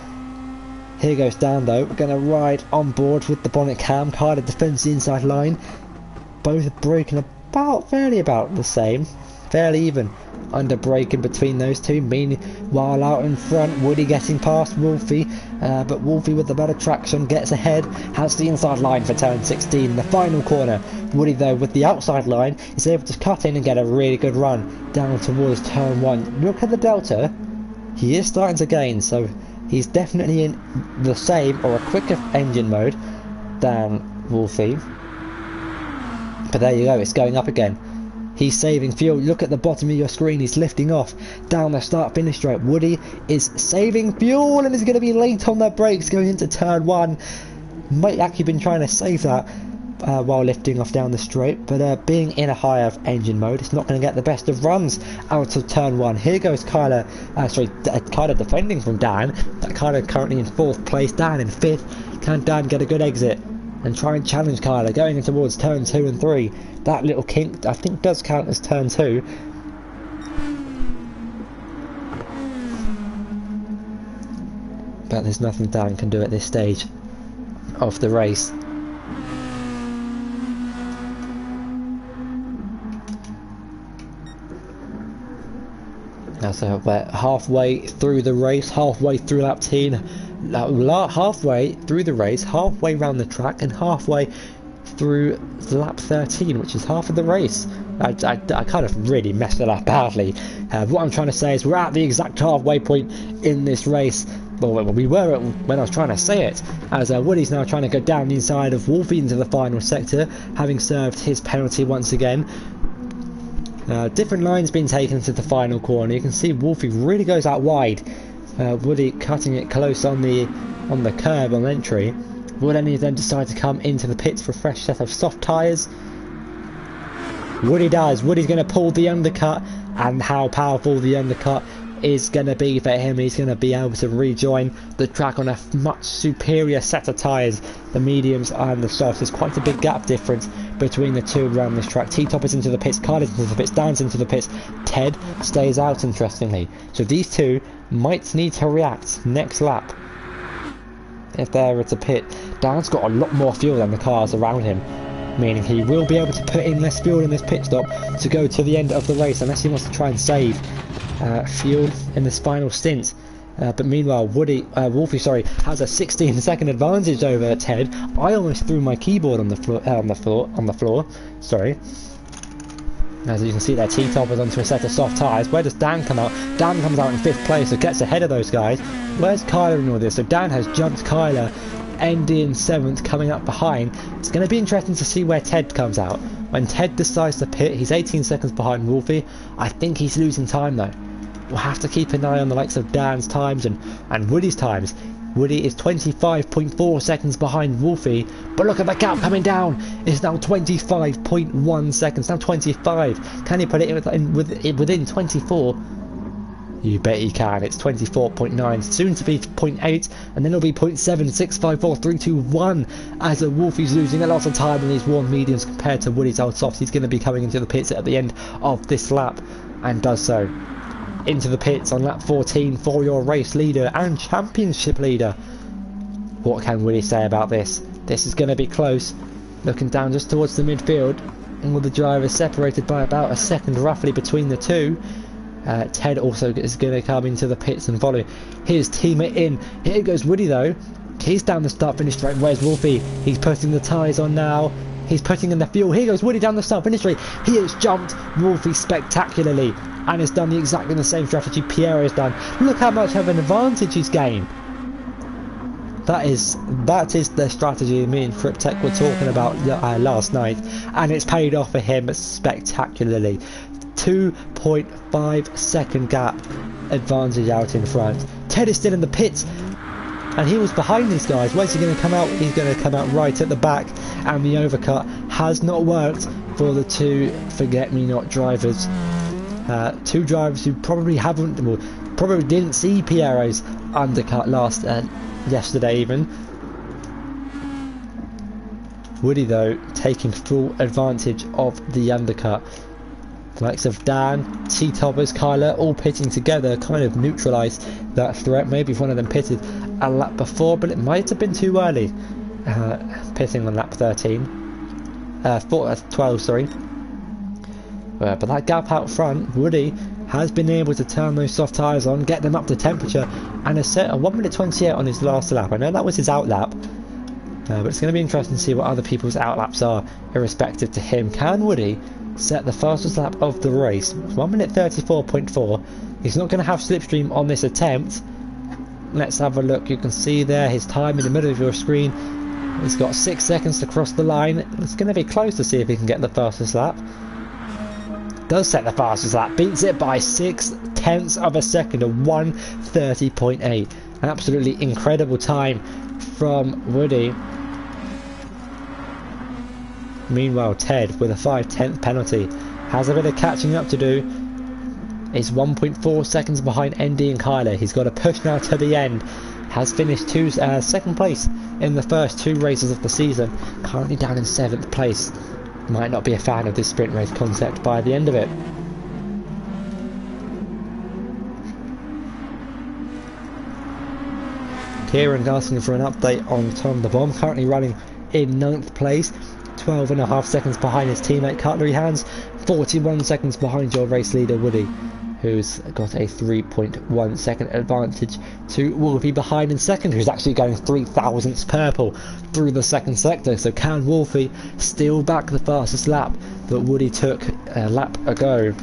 Here goes Dan though, we're going to ride on board with the bonnet cam. Kyler defends the inside line, both braking fairly about the same, fairly even under braking between those two. Meanwhile out in front, Woody getting past Wolfie, but Wolfie with the better traction gets ahead, has the inside line for turn 16, the final corner. Woody though with the outside line is able to cut in and get a really good run down towards turn 1. Look at the delta, he is starting to gain, so he's definitely in the same or a quicker engine mode than Wolfie. But there you go, it's going up again. He's saving fuel. Look at the bottom of your screen. He's lifting off down the start-finish straight. Woody is saving fuel and is going to be late on the brakes going into turn 1. Might actually been trying to save that while lifting off down the straight, but being in a higher engine mode, it's not going to get the best of runs out of turn 1. Here goes Kyler. Kyler defending from Dan. Kyler currently in 4th place. Dan in 5th. Can Dan get a good exit and try and challenge Kyler going in towards turn 2 and 3? That little kink I think does count as turn 2. But there's nothing Dan can do at this stage of the race. Now so we're halfway through the race, halfway through lap 10, halfway through the race, halfway around the track, and halfway through lap 13, which is half of the race. I kind of really messed it up badly. What I'm trying to say is we're at the exact halfway point in this race. Well, we were when I was trying to say it, as Woody's now trying to go down the inside of Wolfie into the final sector, having served his penalty once again. Different lines being taken to the final corner. You can see Wolfie really goes out wide. Woody cutting it close on the curb on entry. Will any of them decide to come into the pits for a fresh set of soft tyres? Woody does. Woody's going to pull the undercut, and how powerful the undercut is going to be for him. He's going to be able to rejoin the track on a much superior set of tyres, the mediums and the softs. There's quite a big gap difference between the two around this track. T-Top is into the pits, Kyler's into the pits, Dan's into the pits, Ted stays out, interestingly. So these two might need to react next lap if they're at a pit. Dan's got a lot more fuel than the cars around him, meaning he will be able to put in less fuel in this pit stop to go to the end of the race, unless he wants to try and save fuel in this final stint. But meanwhile, Wolfie has a 16-second advantage over Ted. I almost threw my keyboard on the floor. Sorry. As you can see there, T-Top is onto a set of soft tyres. Where does Dan come out? Dan comes out in 5th place, so gets ahead of those guys. Where's Kyler in all this? So Dan has jumped Kyler, ending in 7th, coming up behind. It's going to be interesting to see where Ted comes out. When Ted decides to pit, he's 18 seconds behind Wolfie. I think he's losing time though. We'll have to keep an eye on the likes of Dan's times and Woody's times. Woody is 25.4 seconds behind Wolfie, but look at the gap coming down. It's now 25.1 seconds, now 25. Can he put it within 24? You bet he can. It's 24.9, soon to be 0.8, and then it'll be 0.7, 6, 5, 4, 3, 2, 1. As Wolfie's losing a lot of time in these warm mediums compared to Woody's old softs. He's going to be coming into the pits at the end of this lap, and does so. Into the pits on lap 14 for your race leader and championship leader. What can Woody say about this? This is going to be close. Looking down just towards the midfield, and with the drivers separated by about a second roughly between the two. Ted also is going to come into the pits and follow his teammate in. Here goes Woody though. He's down the start finish straight. Where's Wolfie? He's putting the tyres on now. He's putting in the fuel. Here goes Woody down the start finish straight. He has jumped Wolfie spectacularly and has done exactly the same strategy Pierre has done. Look how much of an advantage he's gained. That is the strategy me and Cryptech were talking about last night, and it's paid off for him spectacularly. 2.5 second gap advantage out in front. Ted is still in the pits, and he was behind these guys. Where's he going to come out? He's going to come out right at the back, and the overcut has not worked for the two forget-me-not drivers. Two drivers who probably probably didn't see Piero's undercut yesterday even. Woody though taking full advantage of the undercut. The likes of Dan, T-Toppers, Kyler all pitting together kind of neutralised that threat. Maybe if one of them pitted a lap before, but it might have been too early pitting on lap 12 sorry. But that gap out front, Woody has been able to turn those soft tyres on, get them up to temperature, and has set a 1 minute 28 on his last lap. I know that was his out lap, but it's going to be interesting to see what other people's out laps are irrespective to him. Can Woody set the fastest lap of the race? 1 minute 34.4. He's not going to have slipstream on this attempt. Let's have a look. You can see there his time in the middle of your screen. He's got 6 seconds to cross the line. It's going to be close to see if he can get the fastest lap. Does set the fastest lap, beats it by 0.6 of a second, a 1:30.8. An absolutely incredible time from Woody. Meanwhile, Ted, with a 5/10 penalty, has a bit of catching up to do. Is 1.4 seconds behind ND and Kyler. He's got a push now to the end. Has finished second place in the first two races of the season. Currently down in 7th place. Might not be a fan of this sprint race concept by the end of it. Kieran asking for an update on Tom the Bomb, currently running in 9th place, 12.5 seconds behind his teammate Cutlery Hands, 41 seconds behind your race leader Woody, who's got a 3.1 second advantage to Wolfie behind in second, who's actually going 3,000ths purple through the second sector. So can Wolfie steal back the fastest lap that Woody took a lap ago?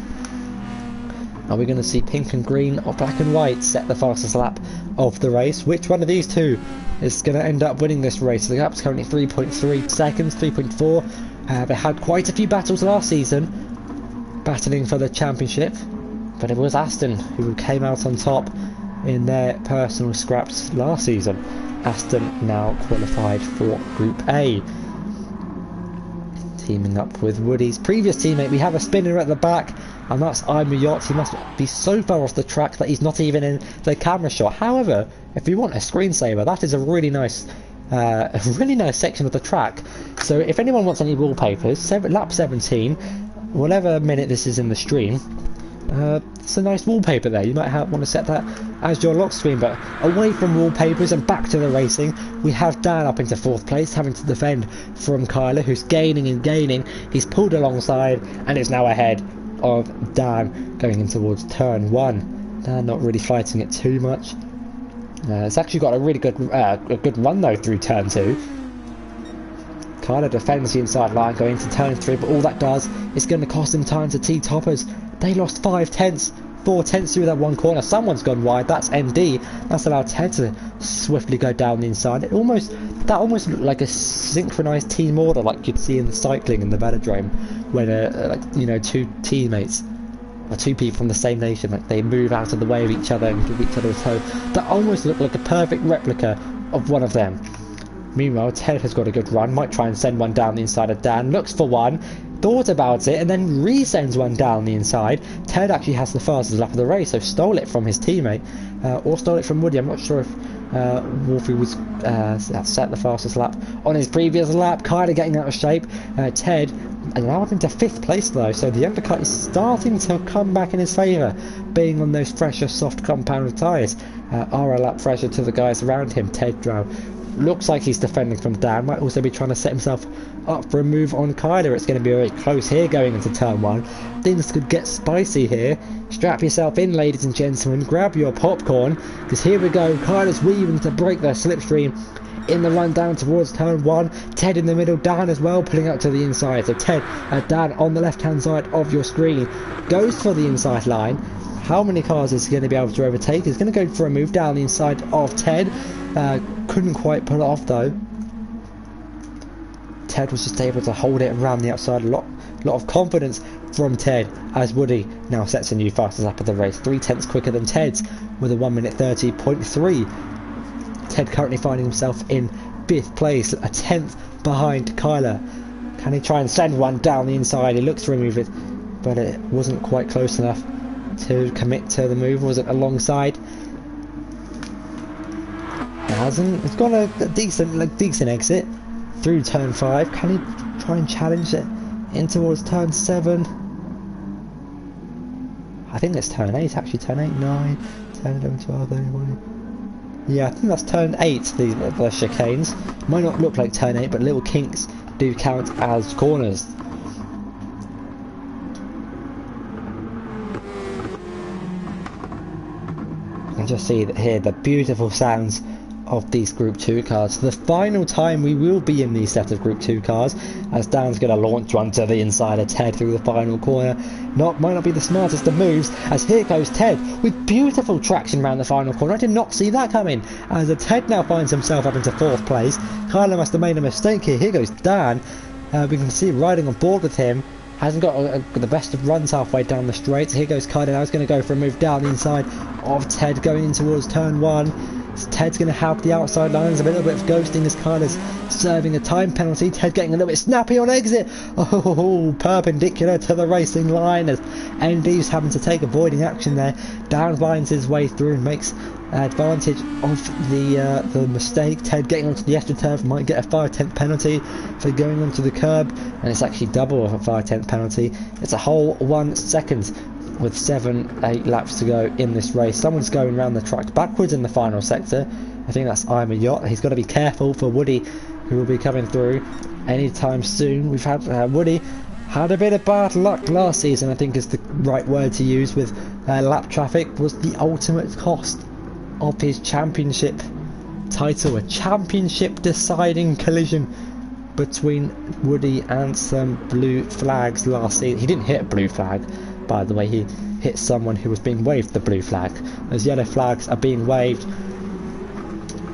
Are we going to see pink and green or black and white set the fastest lap of the race? Which one of these two is going to end up winning this race? The gap's currently 3.3 seconds, 3.4. They had quite a few battles last season, battling for the championship. But it was Aston who came out on top in their personal scraps last season. Aston now qualified for Group A. Teaming up with Woody's previous teammate, we have a spinner at the back, and that's I'm a Yacht. He must be so far off the track that he's not even in the camera shot. However, if you want a screensaver, that is a really nice section of the track. So if anyone wants any wallpapers, lap 17, whatever minute this is in the stream, it's a nice wallpaper there. You might want to set that as your lock screen. But away from wallpapers and back to the racing, we have Dan up into 4th place, having to defend from Kyler, who's gaining and gaining. He's pulled alongside and is now ahead of Dan going in towards turn 1. Dan not really fighting it too much. It's actually got a really good run though through turn 2. Kyler defends the inside line going into turn 3, but all that does is going to cost him time to T-Toppers. They lost 4 tenths through that one corner. Someone's gone wide. That's ND. That's allowed Ted to swiftly go down the inside. That almost looked like a synchronized team order, like you'd see in the cycling in the velodrome, when two teammates or two people from the same nation, like they move out of the way of each other and give each other a tow. That almost looked like a perfect replica of one of them. Meanwhile, Ted has got a good run. Might try and send one down the inside of Dan. Looks for one. Thought about it and then resends one down the inside. Ted actually has the fastest lap of the race, so stole it from his teammate, or stole it from Woody. I'm not sure if Wolfie was set the fastest lap on his previous lap. Kind of getting out of shape. Ted allowed him to 5th place though, so the undercut is starting to come back in his favour, being on those fresher soft compound tyres. Are a lap fresher to the guys around him. Ted now looks like he's defending from Dan. Might also be trying to set himself up for a move on Kyler. It's going to be very close here going into turn 1. Things could get spicy here. Strap yourself in, ladies and gentlemen. Grab your popcorn, because here we go. Kyler's weaving to break their slipstream. in the run down towards turn 1. Ted in the middle, Dan as well, pulling out to the inside. So Ted, Dan on the left hand side of your screen goes for the inside line. How many cars is he going to be able to overtake? He's going to go for a move down the inside of Ted. Couldn't quite pull it off though. Ted was just able to hold it around the outside. A lot of confidence from Ted as Woody now sets a new fastest lap of the race. 3/10 quicker than Ted's with a 1:30.3. Ted currently finding himself in 5th place, a 10th behind Kyler. Can he try and send one down the inside? He looks to remove it, but it wasn't quite close enough to commit to the move. Was it alongside? It hasn't. It's got a decent exit through turn 5. Can he try and challenge it in towards turn 7? I think it's turn 8 actually. Turn 8, 9, 10, 11, 12, 13. Yeah, I think that's turn 8, the chicanes. Might not look like turn 8, but little kinks do count as corners. You can just see that here the beautiful sounds of these Group 2 cars. The final time we will be in these set of Group 2 cars, as Dan's going to launch one to the inside of Ted through the final corner. Might not be the smartest of moves, as here goes Ted with beautiful traction around the final corner. I did not see that coming, as Ted now finds himself up into 4th place. Kyler must have made a mistake here. Here goes Dan. We can see riding on board with him. Hasn't got the best of runs halfway down the straight. Here goes Kyler. Now he's going to go for a move down the inside of Ted going in towards turn 1. Ted's going to have the outside lines, a little bit of ghosting as Kyler's serving a time penalty. Ted getting a little bit snappy on exit. Oh, perpendicular to the racing line as ND's having to take avoiding action there. Dan lines his way through and makes advantage of the mistake. Ted getting onto the AstroTurf might get a 5/10 penalty for going onto the curb, and it's actually double of a 5/10 penalty. It's a whole 1 second with 7-8 laps to go in this race. Someone's going around the track backwards in the final sector. I think that's I'm a Yacht. He's got to be careful for Woody, who will be coming through anytime soon. We've had Woody had a bit of bad luck last season, I think is the right word to use, with lap traffic. Was the ultimate cost of his championship title. A championship deciding collision between Woody and some blue flags last season. He didn't hit a blue flag, by the way. He hit someone who was being waved the blue flag. Those yellow flags are being waved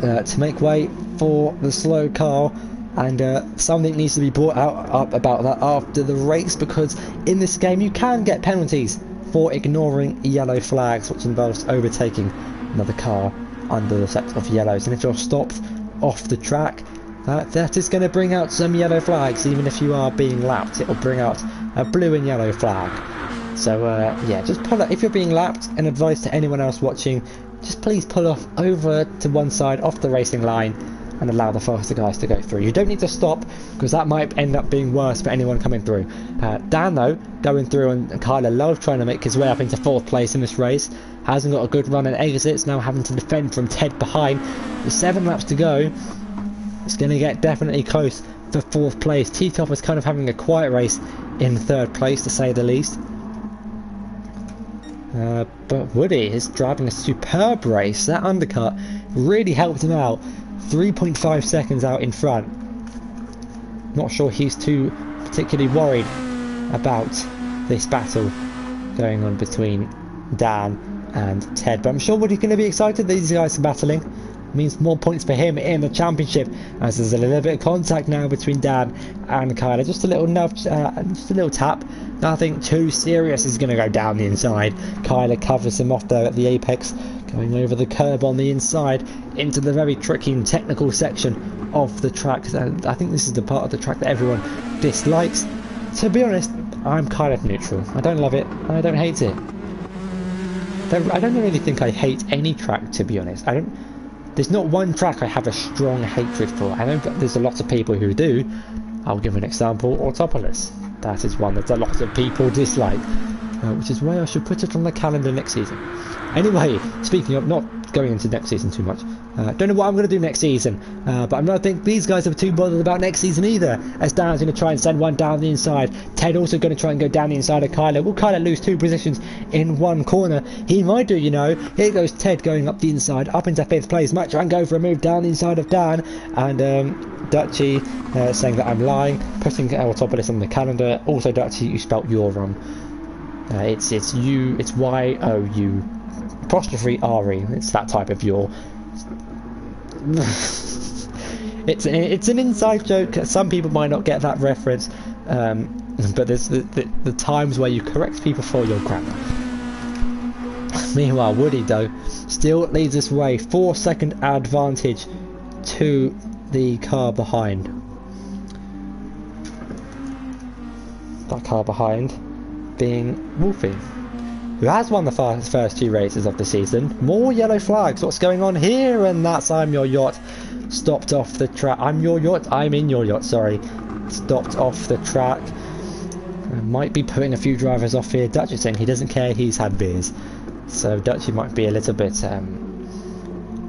to make way for the slow car, and something needs to be brought up about that after the race, because in this game you can get penalties for ignoring yellow flags, which involves overtaking another car under the set of yellows. And if you're stopped off the track, that is going to bring out some yellow flags. Even if you are being lapped, it will bring out a blue and yellow flag. So yeah, just pull up if you're being lapped. And advice to anyone else watching, just please pull off over to one side off the racing line and allow the faster guys to go through. You don't need to stop, because that might end up being worse for anyone coming through. Dan though, going through, and Kyler Love trying to make his way up into 4th place in this race. Hasn't got a good run and exits, now having to defend from Ted behind. With 7 laps to go, it's going to get definitely close for 4th place. T-Top is kind of having a quiet race in 3rd place, to say the least. But Woody is driving a superb race. That undercut really helped him out. 3.5 seconds out in front. Not sure he's too particularly worried about this battle going on between Dan and Ted, but I'm sure Woody's going to be excited that these guys are battling. It means more points for him in the championship, as there's a little bit of contact now between Dan and Kyler. Just a little nudge, just a little tap. Nothing too serious is going to go down the inside. Kyler covers him off there at the apex, going over the curb on the inside into the very tricky and technical section of the track. I think this is the part of the track that everyone dislikes. To be honest, I'm kind of neutral. I don't love it, and I don't hate it. I don't really think I hate any track, to be honest. There's not one track I have a strong hatred for. I know that there's a lot of people who do. I'll give an example, Autopolis. That is one that a lot of people dislike, which is why I should put it on the calendar next season. Anyway, speaking of not going into next season too much. Don't know what I'm going to do next season, but I don't think these guys are too bothered about next season either, as Dan's going to try and send one down the inside. Ted also going to try and go down the inside of Kyler. Will Kyler lose 2 positions in one corner? He might do, you know. Here goes Ted going up the inside, up into 5th place. Might try and go for a move down the inside of Dan, and Dutchy saying that I'm lying, putting Autopolis on the calendar. Also, Dutchy, you spelt you're wrong. It's you, it's Y-O-U apostrophe R-E. It's that type of yaw. it's an inside joke. Some people might not get that reference, but there's the times where you correct people for your grammar. Meanwhile, Woody though still leads this way, 4-second advantage to the car behind. That car behind being Wolfie, who has won the first 2 races of the season. More yellow flags. What's going on here? And that's I'm Your Yacht stopped off the track. I'm Your Yacht? I'm in Your Yacht, sorry. Stopped off the track. Might be putting a few drivers off here. Dutch is saying he doesn't care, he's had beers. So Dutchy might be a little bit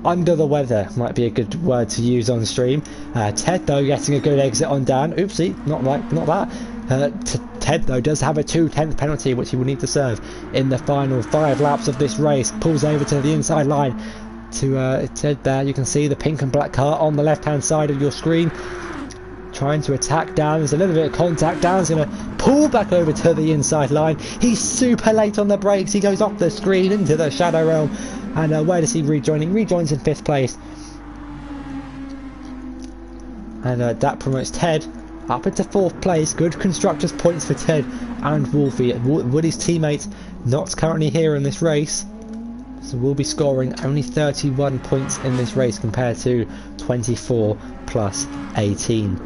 under the weather, might be a good word to use on stream. Ted though getting a good exit on Dan. Oopsie, not that. Ted though does have a 2/10 penalty which he will need to serve in the final 5 laps of this race. Pulls over to the inside line to Ted there. You can see the pink and black car on the left hand side of your screen, trying to attack Dan. There's a little bit of contact. Dan's going to pull back over to the inside line. He's super late on the brakes. He goes off the screen into the shadow realm, and where does he rejoining? Rejoins in 5th place, and that promotes Ted up into 4th place. Good constructors points for Ted and Wolfie. Woody's teammate not currently here in this race, so we'll be scoring only 31 points in this race compared to 24 plus 18.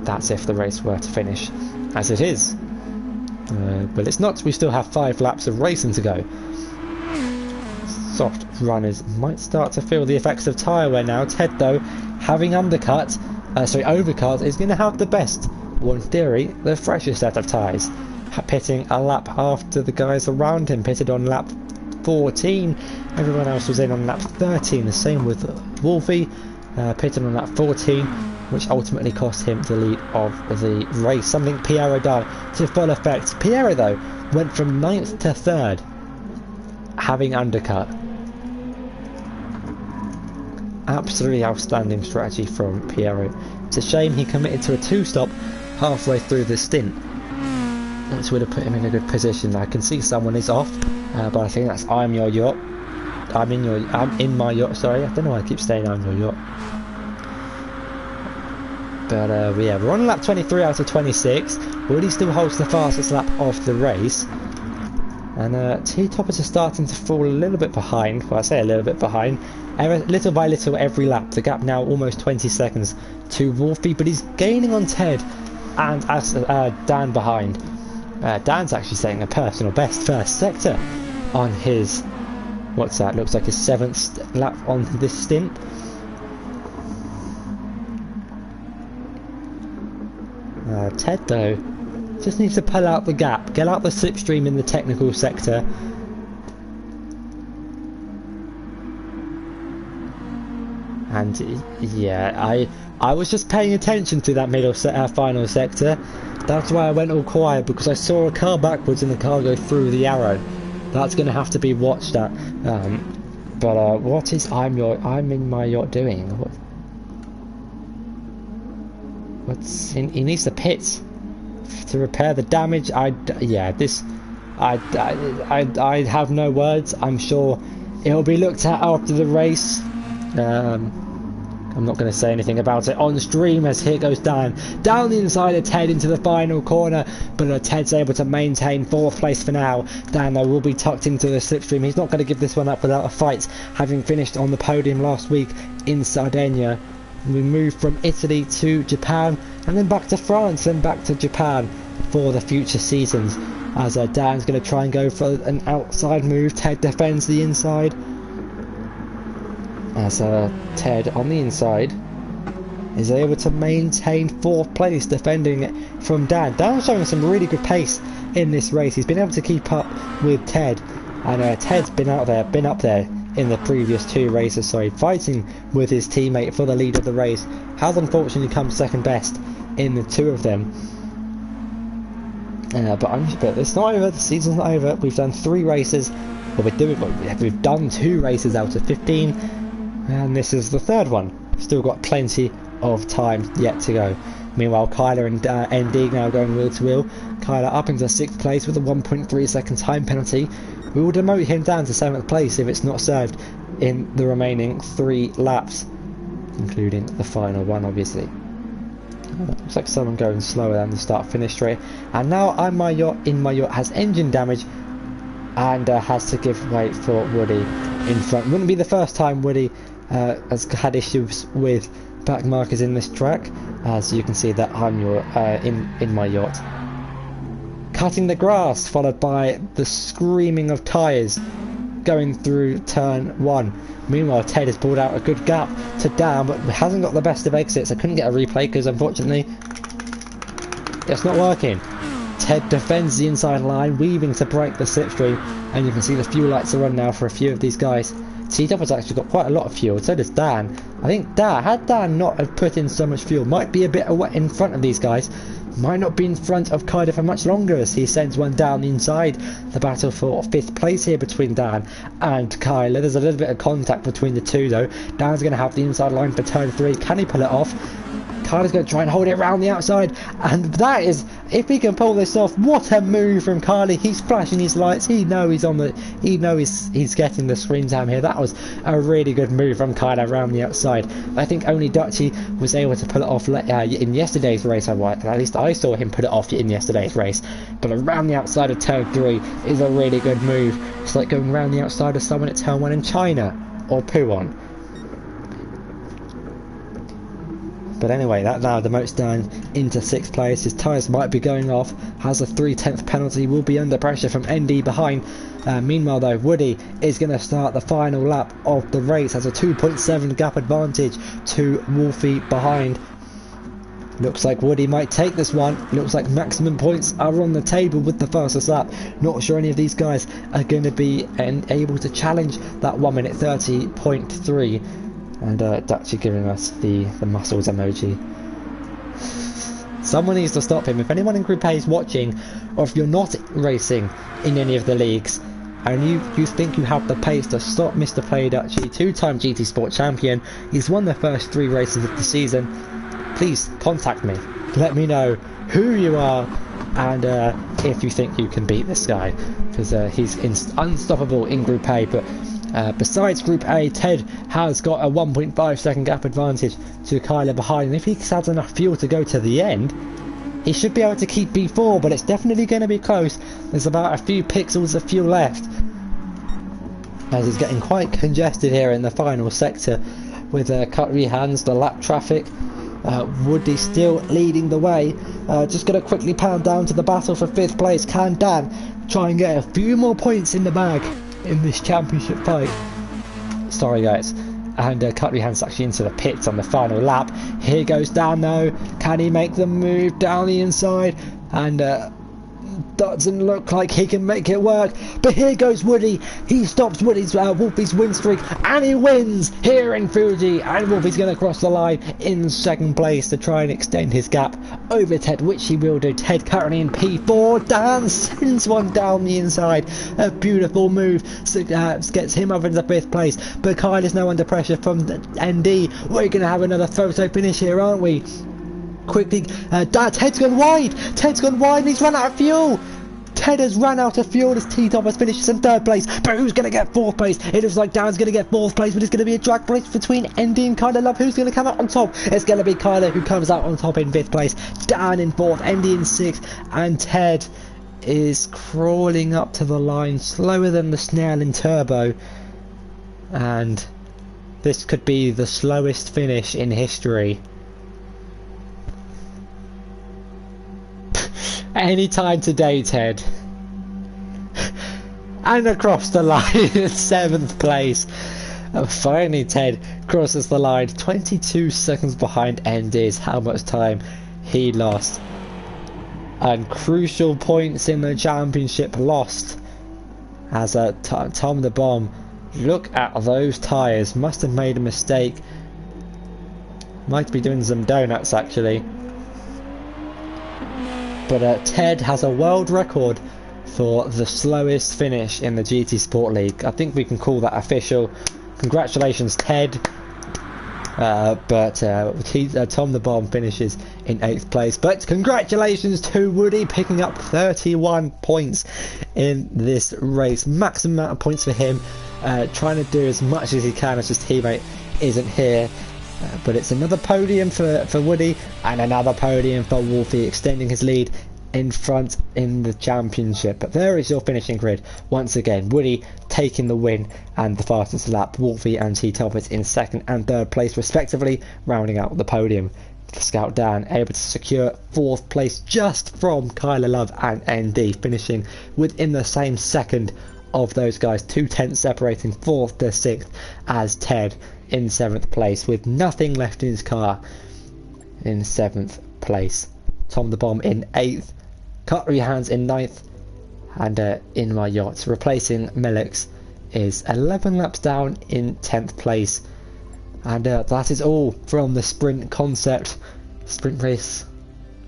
That's if the race were to finish as it is, but it's not. We still have 5 laps of racing to go. Soft runners might start to feel the effects of tyre wear now. Ted though, having overcut, is going to have the best, or in theory, the freshest set of tyres. Pitting a lap after the guys around him. Pitted on lap 14. Everyone else was in on lap 13. The same with Wolfie, pitted on lap 14, which ultimately cost him the lead of the race. Something Piero done to full effect. Piero though went from 9th to 3rd, having undercut. Absolutely outstanding strategy from Piero. It's a shame he committed to a 2-stop halfway through the stint, which would have put him in a good position. I can see someone is off, but I think that's I'm Your Yacht. I'm in my yacht, sorry. I don't know why I keep saying I'm Your Yacht. But yeah, we're on lap 23 out of 26. Woody still holds the fastest lap of the race. And T-Toppers are starting to fall a little bit behind. Well, I say a little bit behind. Little by little every lap. The gap now almost 20 seconds to Wolfie, but he's gaining on Ted and Dan behind. Dan's actually setting a personal best first sector on his, what's that, looks like his 7th lap on this stint. Ted though just needs to pull out the gap, get out the slipstream in the technical sector. And yeah, I was just paying attention to that final sector. That's why I went all quiet, because I saw a car backwards and the car go through the arrow. That's going to have to be watched at. But what is I'm in my yacht doing? He needs to pit to repair the damage. I have no words. I'm sure it'll be looked at after the race. I'm not going to say anything about it on stream, as here goes Dan down the inside of Ted into the final corner, but Ted's able to maintain 4th place for now. Dan though will be tucked into the slipstream. He's not going to give this one up without a fight, having finished on the podium last week in Sardinia. We move from Italy to Japan, and then back to France, and back to Japan for the future seasons, as Dan's going to try and go for an outside move. Ted defends the inside, as Ted on the inside is able to maintain 4th place, defending it from Dan. Dan's showing some really good pace in this race. He's been able to keep up with Ted, and Ted's been up there in the previous 2 races, fighting with his teammate for the lead of the race, has unfortunately come second best in the 2 of them. But it's not over, the season's not over. We've done 3 races, we've done 2 races out of 15, and this is the 3rd one. Still got plenty of time yet to go. Meanwhile, Kyler and ND now going wheel to wheel. Kyler up into 6th place with a 1.3 second time penalty. We will demote him down to 7th place if it's not served in the remaining 3 laps, including the final one, obviously. Looks like someone going slower than the start-finish straight. And now in my yacht has engine damage and has to give way for Woody in front. Wouldn't be the first time Woody has had issues with back markers in this track, as you can see that I'm in my yacht. Cutting the grass, followed by the screaming of tyres going through turn 1. Meanwhile, Ted has pulled out a good gap to Dan, but hasn't got the best of exits. I couldn't get a replay because unfortunately it's not working. Ted defends the inside line, weaving to break the slipstream, and you can see the fuel lights are on now for a few of these guys. T-Top has actually got quite a lot of fuel, so does Dan. I think had Dan not have put in so much fuel, might be a bit in front of these guys. Might not be in front of Kyler for much longer as he sends one down the inside. The battle for 5th place here between Dan and Kyler. There's a little bit of contact between the 2 though. Dan's going to have the inside line for turn 3. Can he pull it off? Kyler's going to try and hold it around the outside, and that is, if he can pull this off, what a move from Kyler. He's flashing his lights. He knows he's getting the screen time here. That was a really good move from Kyler around the outside. I think only Dutchy was able to pull it off in yesterday's race. At least I saw him put it off in yesterday's race. But around the outside of turn 3 is a really good move. It's like going around the outside of someone at turn 1 in China or Puon. But anyway, that now demotes Dan into 6th place. His tyres might be going off. Has a 3/10 penalty. Will be under pressure from ND behind. Meanwhile though, Woody is going to start the final lap of the race. Has a 2.7 gap advantage to Wolfie behind. Looks like Woody might take this one. Looks like maximum points are on the table with the fastest lap. Not sure any of these guys are going to be able to challenge that 1 minute 30.3. And Dutchy giving us the muscles emoji. Someone needs to stop him. If anyone in Group A is watching, or if you're not racing in any of the leagues, and you think you have the pace to stop Mr. Play Dutchy, 2-time GT Sport champion, he's won the first 3 races of the season, please contact me. Let me know who you are and if you think you can beat this guy, because he's unstoppable in Group A. But besides Group A, Ted has got a 1.5 second gap advantage to Kyler behind, and if he has enough fuel to go to the end, he should be able to keep B4, but it's definitely going to be close. There's about a few pixels of fuel left, as he's getting quite congested here in the final sector with cutlery hands, the lap traffic. Woody still leading the way. Just going to quickly pound down to the battle for 5th place. Can Dan try and get a few more points in the bag in this championship fight? Sorry guys. And Cutlery Hands actually into the pits on the final lap. Here goes Dan though. Can he make the move down the inside? And doesn't look like he can make it work, but here goes Woody. He stops Wolfie's win streak, and he wins here in Fuji, and Wolfie's going to cross the line in 2nd place to try and extend his gap over Ted, which he will do. Ted currently in P4. Dan sends one down the inside, a beautiful move, gets him over into 5th place, but Kyle is now under pressure from ND. We're going to have another photo finish here, aren't we? Quickly, Ted's gone wide. And he's run out of fuel. Ted has run out of fuel as T-Top has finished in 3rd place. But who's going to get 4th place? It looks like Dan's going to get 4th place, but it's going to be a drag race between ND and Kyler Love. Who's going to come out on top? It's going to be Kyler who comes out on top in 5th place. Dan in 4th, ND in 6th, and Ted is crawling up to the line slower than the snail in Turbo. And this could be the slowest finish in history. Any time today, Ted. And across the line in 7th place. And finally Ted crosses the line. 22 seconds behind ND is how much time he lost. And crucial points in the championship lost. As Tom the Bomb Look at those tyres. Must have made a mistake. Might be doing some donuts actually. But Ted has a world record for the slowest finish in the GT Sport League. I think we can call that official. Congratulations, Ted. Tom the Bomb finishes in 8th place. But congratulations to Woody picking up 31 points in this race. Maximum amount of points for him. Trying to do as much as he can as his teammate isn't here. But it's another podium for Woody and another podium for Wolfie, extending his lead in front in the championship. But there is your finishing grid once again. Woody taking the win and the fastest lap. Wolfie and T Toppers in 2nd and 3rd place respectively, rounding out the podium. Scout Dan able to secure 4th place just from Kyler Love and ND, finishing within the same second of those guys, 2 tenths separating 4th to 6th, as Ted in 7th place with nothing left in his car in 7th place. Tom the Bomb in 8th, Cutlery Hands in 9th, and In My Yacht replacing Melix is 11 laps down in 10th place. And that is all from the sprint race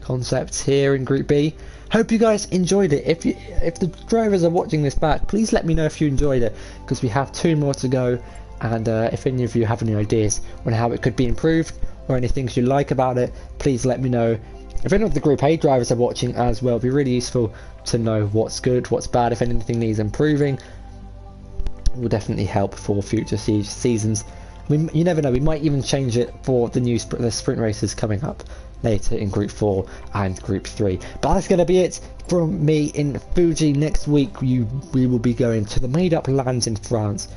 concept here in Group B. Hope you guys enjoyed it. If the drivers are watching this back, please let me know if you enjoyed it, because we have 2 more to go. And if any of you have any ideas on how it could be improved or any things you like about it, please let me know. If any of the Group A drivers are watching as well, it'd be really useful to know what's good, what's bad, if anything needs improving. It will definitely help for future seasons. You never know, we might even change it for the sprint races coming up later in Group 4 and Group 3. But that's going to be it from me in Fuji. Next week we will be going to the made up lands in France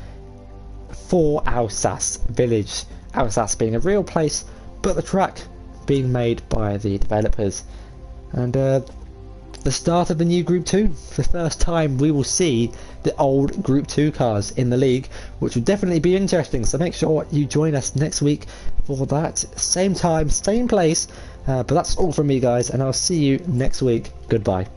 for Alsace village. Alsace being a real place, but the track being made by the developers. And the start of the new Group 2. The first time we will see the old Group 2 cars in the league, which will definitely be interesting. So make sure you join us next week for that. Same time, same place. But that's all from me, guys, and I'll see you next week. Goodbye.